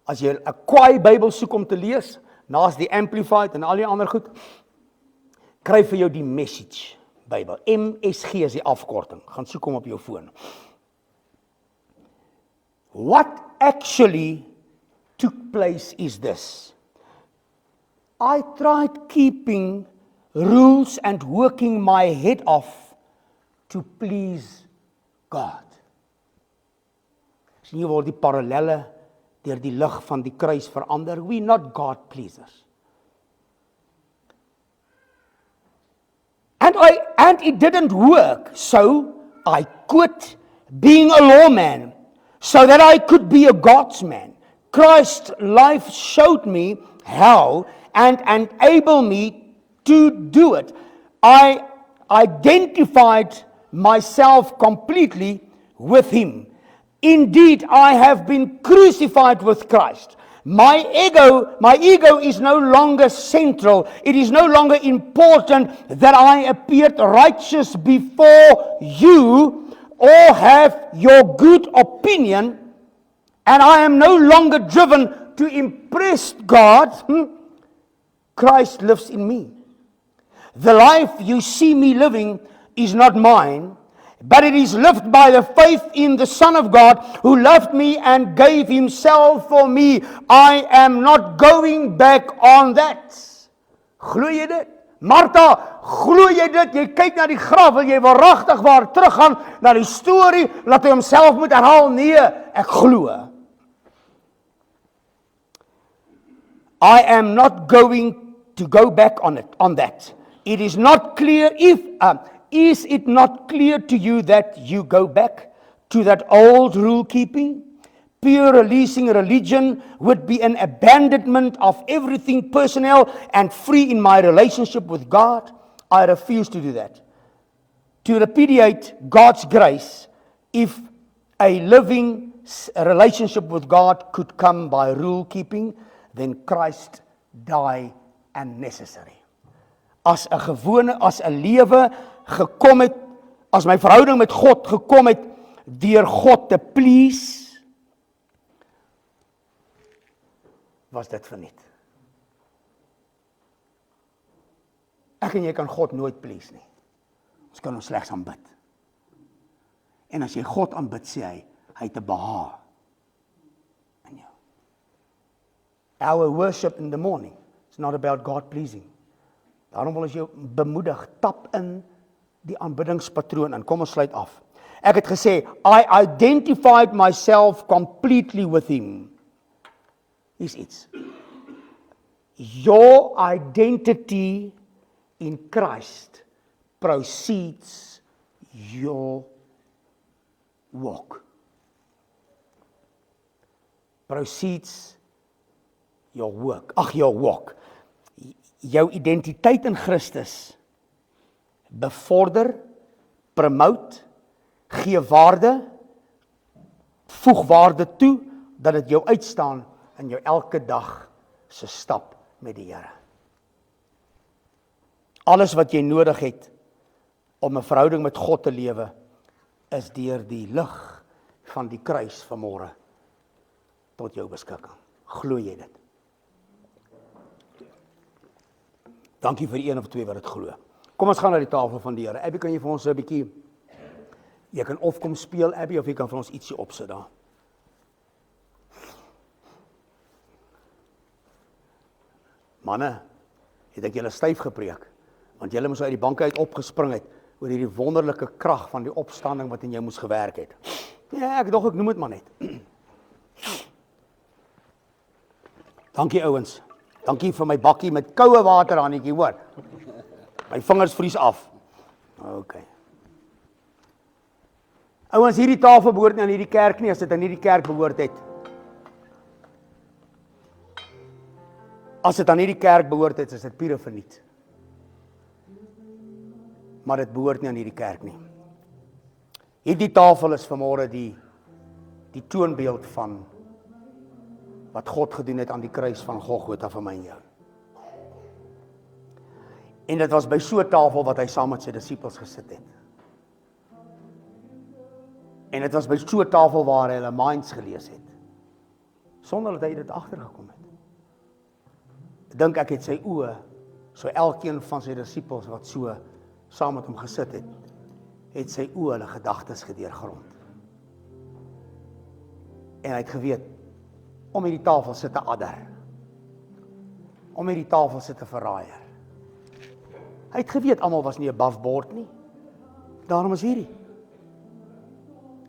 As jy 'n kwaai Bybel soek om te lees, naas die Amplified en al die ander goed, kry vir jou die Message Bybel. MSG is die afkorting. Gaan soek hom op jou foon. What actually took place is this. I tried keeping rules and working my head off to please God. Sien jy word die parallelle deur die lig van die kruis verander. We not God pleasers. And it didn't work, so I quit being a lawman so that I could be a God's man. Christ's life showed me how and enabled me to do it. I identified myself completely with Him. Indeed, I have been crucified with Christ. My ego is no longer central. It is no longer important that I appeared righteous before you or have your good opinion, and I am no longer driven to impress God. Christ lives in me. The life you see me living is not mine, but it is lived by the faith in the Son of God who loved me and gave Himself for me. I am not going back on that. Glo jy dit? Martha, glo jy dit? Jy kyk na die graf, wil jy waaragtig waar teruggaan na die storie, laat hy homself moet herhaal? Nee, ek glo. I am not going to go back on that. It is not clear is it not clear to you that you go back to that old rule keeping? Pure releasing religion would be an abandonment of everything personal and free in my relationship with God. I refuse to do that. To repudiate God's grace, if a living relationship with God could come by rule keeping, then Christ died unnecessary. As 'n lewe gekom het, as my verhouding met God gekom het, deur God te please, was dit verniet. Ek en jy kan God nooit please nie. Ons kan hom slegs aanbid. En as jy God aanbid, sê hy het 'n behaag in jou. Our worship in the morning is not about God pleasing. Daarom wil ons jou bemoedig, tap in die aanbiddingspatroon en kom ons sluit af. Ek het gesê, I identified myself completely with Him. Is iets. Your identity in Christ precedes your walk. Precedes your work. Your walk. Jou identiteit in Christus bevorder, promote, gee waarde, voeg waarde toe, dat dit jou uitstaan in jou elke dag se stap met die Here. Alles wat jy nodig het om 'n verhouding met God te lewe, is deur die lig van die kruis vanmôre tot jou beskikking. Glo jy dit? Dankie vir die een of twee wat dit glo. Kom ons gaan na die tafel van die Here. Abby, kan jy vir ons 'n bietjie, jy kan of kom speel Abby, of jy kan vir ons ietsie opsit daar. Manne, het ek julle styf gepreek, want julle moes uit die banke uit opgespring het oor hierdie wonderlike krag van die opstanding wat in jou moes gewerk het. Ja, ek noem dit maar net. Dankie ouens. Dankie vir my bakkie met koue water Hannetjie, hoor. My vingers vries af. Okay. Ouens, hierdie tafel behoort nie aan hierdie kerk nie, as dit aan hierdie kerk behoort het. As dit aan hierdie kerk behoort het, is dit pure verniet. Maar dit behoort nie aan hierdie kerk nie. Hierdie tafel is vanmôre die toonbeeld van wat God gedoen het aan die kruis van Golgotha vir my en jou. En dit was by so 'n tafel wat hy saam met sy disippels gesit het. En dit was by so 'n tafel waar hy hulle minds gelees het. Sonder dat hy dit agtergekom het. Dink ek het sy oë, so elkeen van sy disippels wat so saam met hom gesit het sy oë hulle gedagtes gedeurgrond. En hy het geweet, om hierdie tafel sit 'n adder. Om hierdie tafel sit 'n verraaier. Hy het geweet, almal was nie 'n buffbord nie. Daarom is hierdie.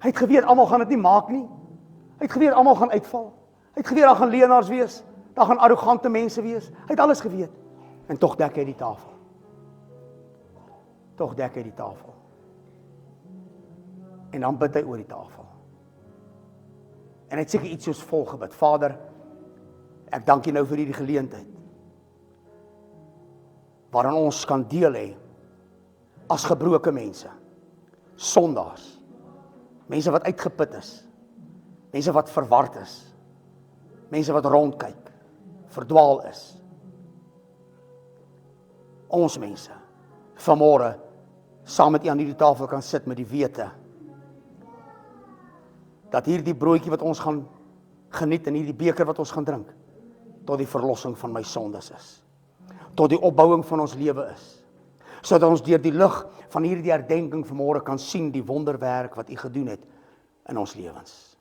Hy het geweet, almal gaan dit nie maak nie. Hy het geweet, almal gaan uitval. Hy het geweet, daar gaan leenaars wees. Daar gaan arrogante mense wees. Hy het alles geweet. En tog dek hy die tafel. Tog dek hy die tafel. En dan bid hy oor die tafel. En hy het seker iets soos volg gebid. Vader, ek dank U nou vir hierdie geleentheid. Waarin ons kan deel hê as gebroke mense. Sondaars. Mense wat uitgeput is. Mense wat verward is. Mense wat rondkyk. Verdwaal is. Ons mense vanmôre saam met U aan hierdie tafel kan sit met die wete dat hierdie broodjie wat ons gaan geniet en hierdie beker wat ons gaan drink tot die verlossing van my sondes is. Tot die opbouing van ons lewe is. Sodat ons deur die lig van hierdie herdenking vanmôre kan sien die wonderwerk wat U gedoen het in ons lewens.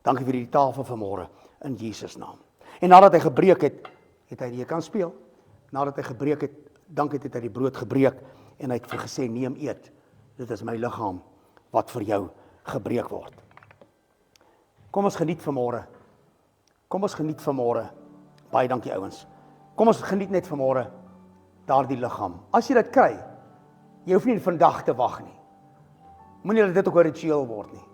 Dankie vir die tafel vanmôre in Jesus naam. En nadat hy gebreek het, het hy die kan speel. Nadat hy gebreek het, het hy die brood gebreek en hy het vir gesê, neem eet. Dit is my liggaam wat vir jou gebreek word. Kom ons geniet vanmôre. Kom ons geniet vanmôre. Baie dankie ouens. Kom ons geniet net vanmôre daardie liggaam. As jy dit kry, jy hoef nie vandag te wag nie. Moenie dat dit ook 'n ritueel word nie.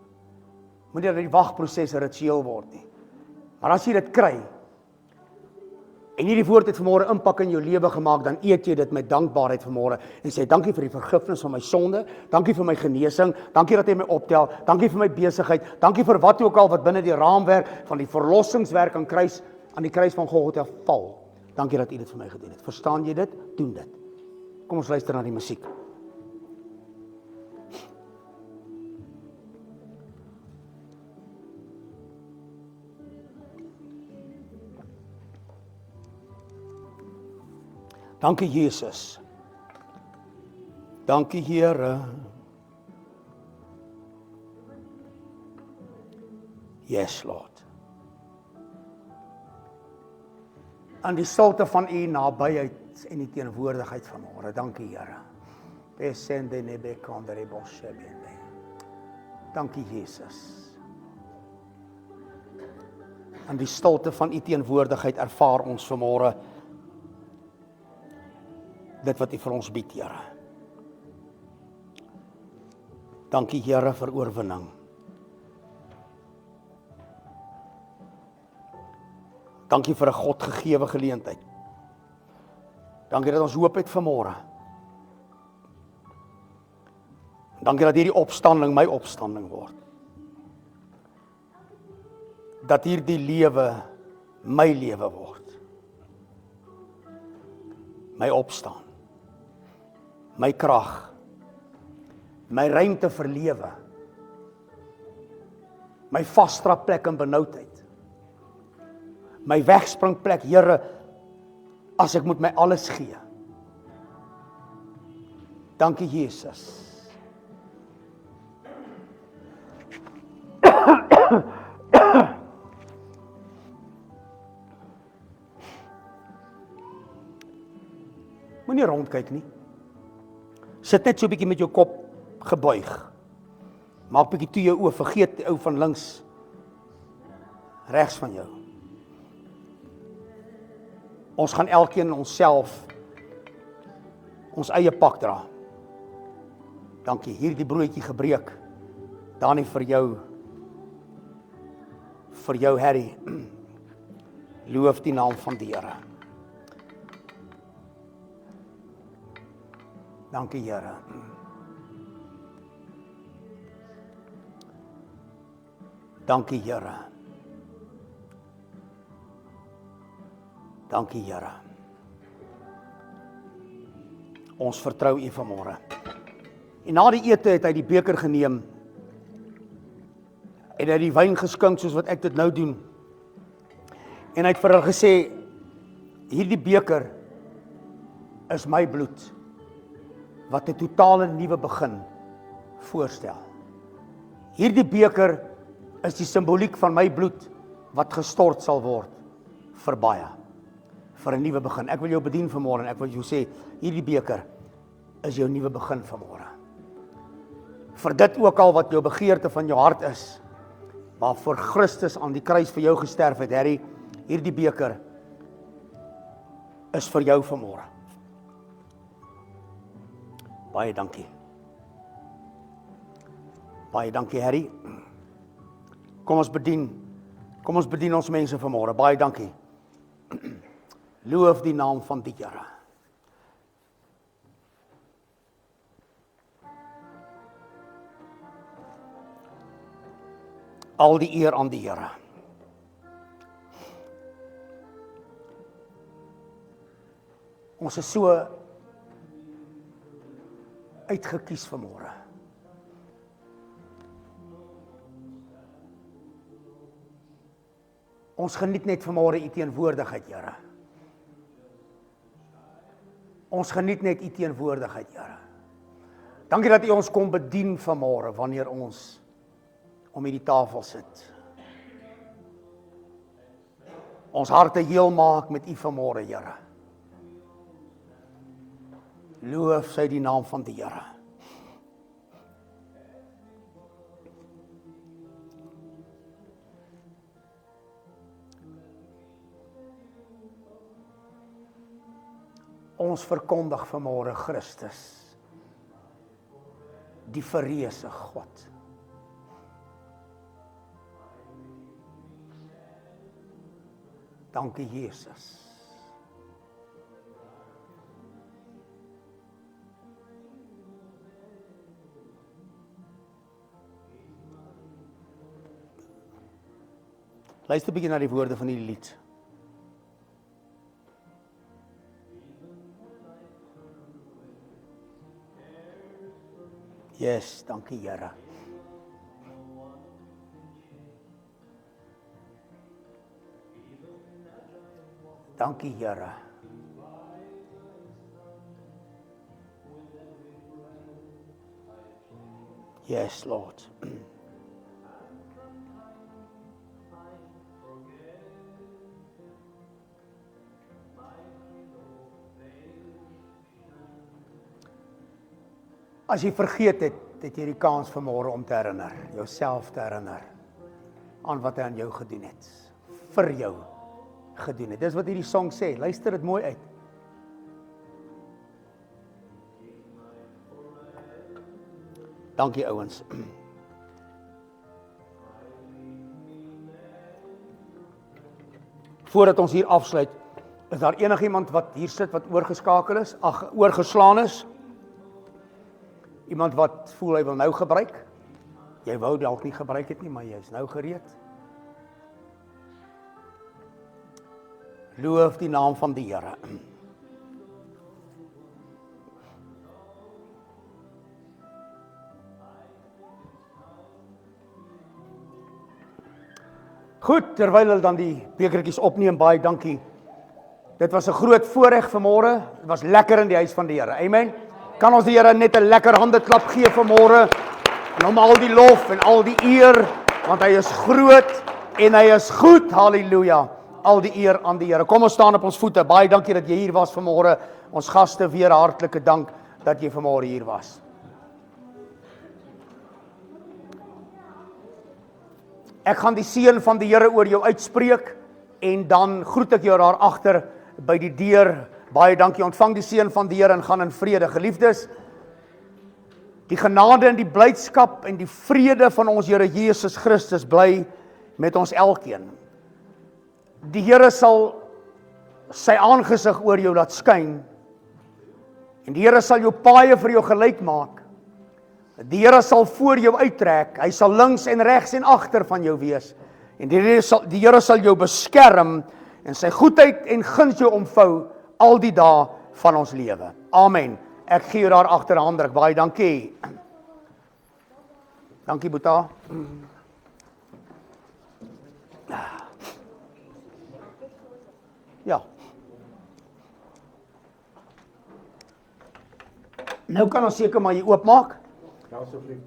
Moenie dat die wagproses 'n ritueel word nie. Maar as jy dit kry, en hierdie woord het vanmôre impak in jou lewe gemaak, dan eet jy dit met dankbaarheid vanmôre en sê dankie vir die vergifnis van my sonde, dankie vir my genesing, dankie dat jy my optel, dankie vir my besigheid, dankie vir wat ook al wat binne die raamwerk van die verlossingswerk aan die kruis van Golgotha val. Dankie dat U dit vir my gedoen het. Verstaan jy dit? Doen dit. Kom ons luister na die musiek. Dankie Jesus. Dankie Here. Yes Lord. Aan die stilte van U nabyheid en die teenwoordigheid vanmôre. Dankie Here. Besende nebe kandere boshebende. Dankie Jesus. Aan die stilte van U teenwoordigheid ervaar ons vanmôre dit wat U vir ons bied, Here. Dankie Here vir oorwinning. Dankie vir 'n God gegewe geleentheid. Dankie dat ons hoop het vanmôre. Dankie dat hierdie opstanding my opstanding word. Dat hierdie lewe my lewe word. My opstaan. My krag, my ruimte vir lewe, my vasdrapplek in benoudheid, my wegspringplek, Here, as ek moet my alles gee. Dankie Jesus. Moenie rondkyk nie. Sit net so 'n bietjie met jou kop gebuig. Maak bietjie toe jou oë, vergeet die ou van links, regs van jou. Ons gaan elkeen onsself, ons eie pak dra. Dankie, hierdie broodjie gebreek. Danie vir jou Harry. Loof die naam van die Here. Dankie Here. Dankie Here. Dankie Here. Ons vertrou U vanmôre. En na die ete het hy die beker geneem en hy die wyn geskink soos wat ek dit nou doen. En hy het vir hulle gesê, hierdie beker is my bloed wat 'n totale nuwe begin voorstel. Hierdie beker is die simboliek van my bloed wat gestort sal word vir baie, vir 'n nuwe begin. Ek wil jou bedien vanmôre en ek wil jou sê, hierdie beker is jou nuwe begin vanmôre. Vir dit ook al wat jou begeerte van jou hart is, waarvoor Christus aan die kruis vir jou gesterf het, Harry, hierdie beker is vir jou vanmôre. Baie dankie. Baie dankie, Harry. Kom ons bedien ons mense vanmôre. Baie dankie. Loof die naam van die Here. Al die eer aan die Here. Ons is so uitgekies vanmôre. Ons geniet net vanmôre U teenwoordigheid, Here. Ons geniet net U teenwoordigheid, Here. Dankie dat U ons kom bedien vanmôre wanneer ons om hierdie tafel sit. Ons harte heel maak met U vanmôre, Here. Loof sy die naam van die Here. Ons verkondig vanmôre Christus, die verreëse God. Dankie Jesus. Luister bietjie na die woorde van die lied. Yes, dankie Here. Dankie Here. Yes, Lord. As jy vergeet het, het jy die kans vanmôre om te herinner, jouself te herinner aan wat hy aan jou gedoen het, vir jou gedoen het. Dis wat hierdie song sê, luister dit mooi uit. Dankie ouens. Voordat ons hier afsluit, is daar enigiemand wat hier sit wat oorgeskakel is, oorgeslaan is? Iemand wat voel hy wil nou gebruik? Jy wou dalk nie gebruik het nie, maar jy is nou gereed. Loof die naam van die Here. Goed, terwyl hulle dan die bekertjies opneem, baie dankie. Dit was 'n groot voorreg vanmôre. Dit was lekker in die huis van die Here. Amen. Kan ons die Here net 'n lekker handeklap gee vanmôre? En hom al die lof en al die eer, want hy is groot en hy is goed. Halleluja. Al die eer aan die Here. Kom ons staan op ons voete. Baie dankie dat jy hier was vanmôre. Ons gaste weer hartlike dank dat jy vanmôre hier was. Ek gaan die seën van die Here oor jou uitspreek en dan groet ek jou daar agter by die deur. Baie dankie, ontvang die seën van die Here en gaan in vrede. Geliefdes, die genade en die blydskap en die vrede van ons Here Jesus Christus bly met ons elkeen. Die Here sal sy aangesig oor jou laat skyn en die Here sal jou paaie vir jou gelyk maak. Die Here sal voor jou uittrek, hy sal links en regs en agter van jou wees. En die Here sal jou beskerm en sy goedheid en guns jou omvou al die dae van ons lewe. Amen Ek gee jou daar agter 'n handdruk. Baie dankie. Dankie Boeta. Ja. Nou kan ons seker maar hier oopmaak. Ja, asseblief.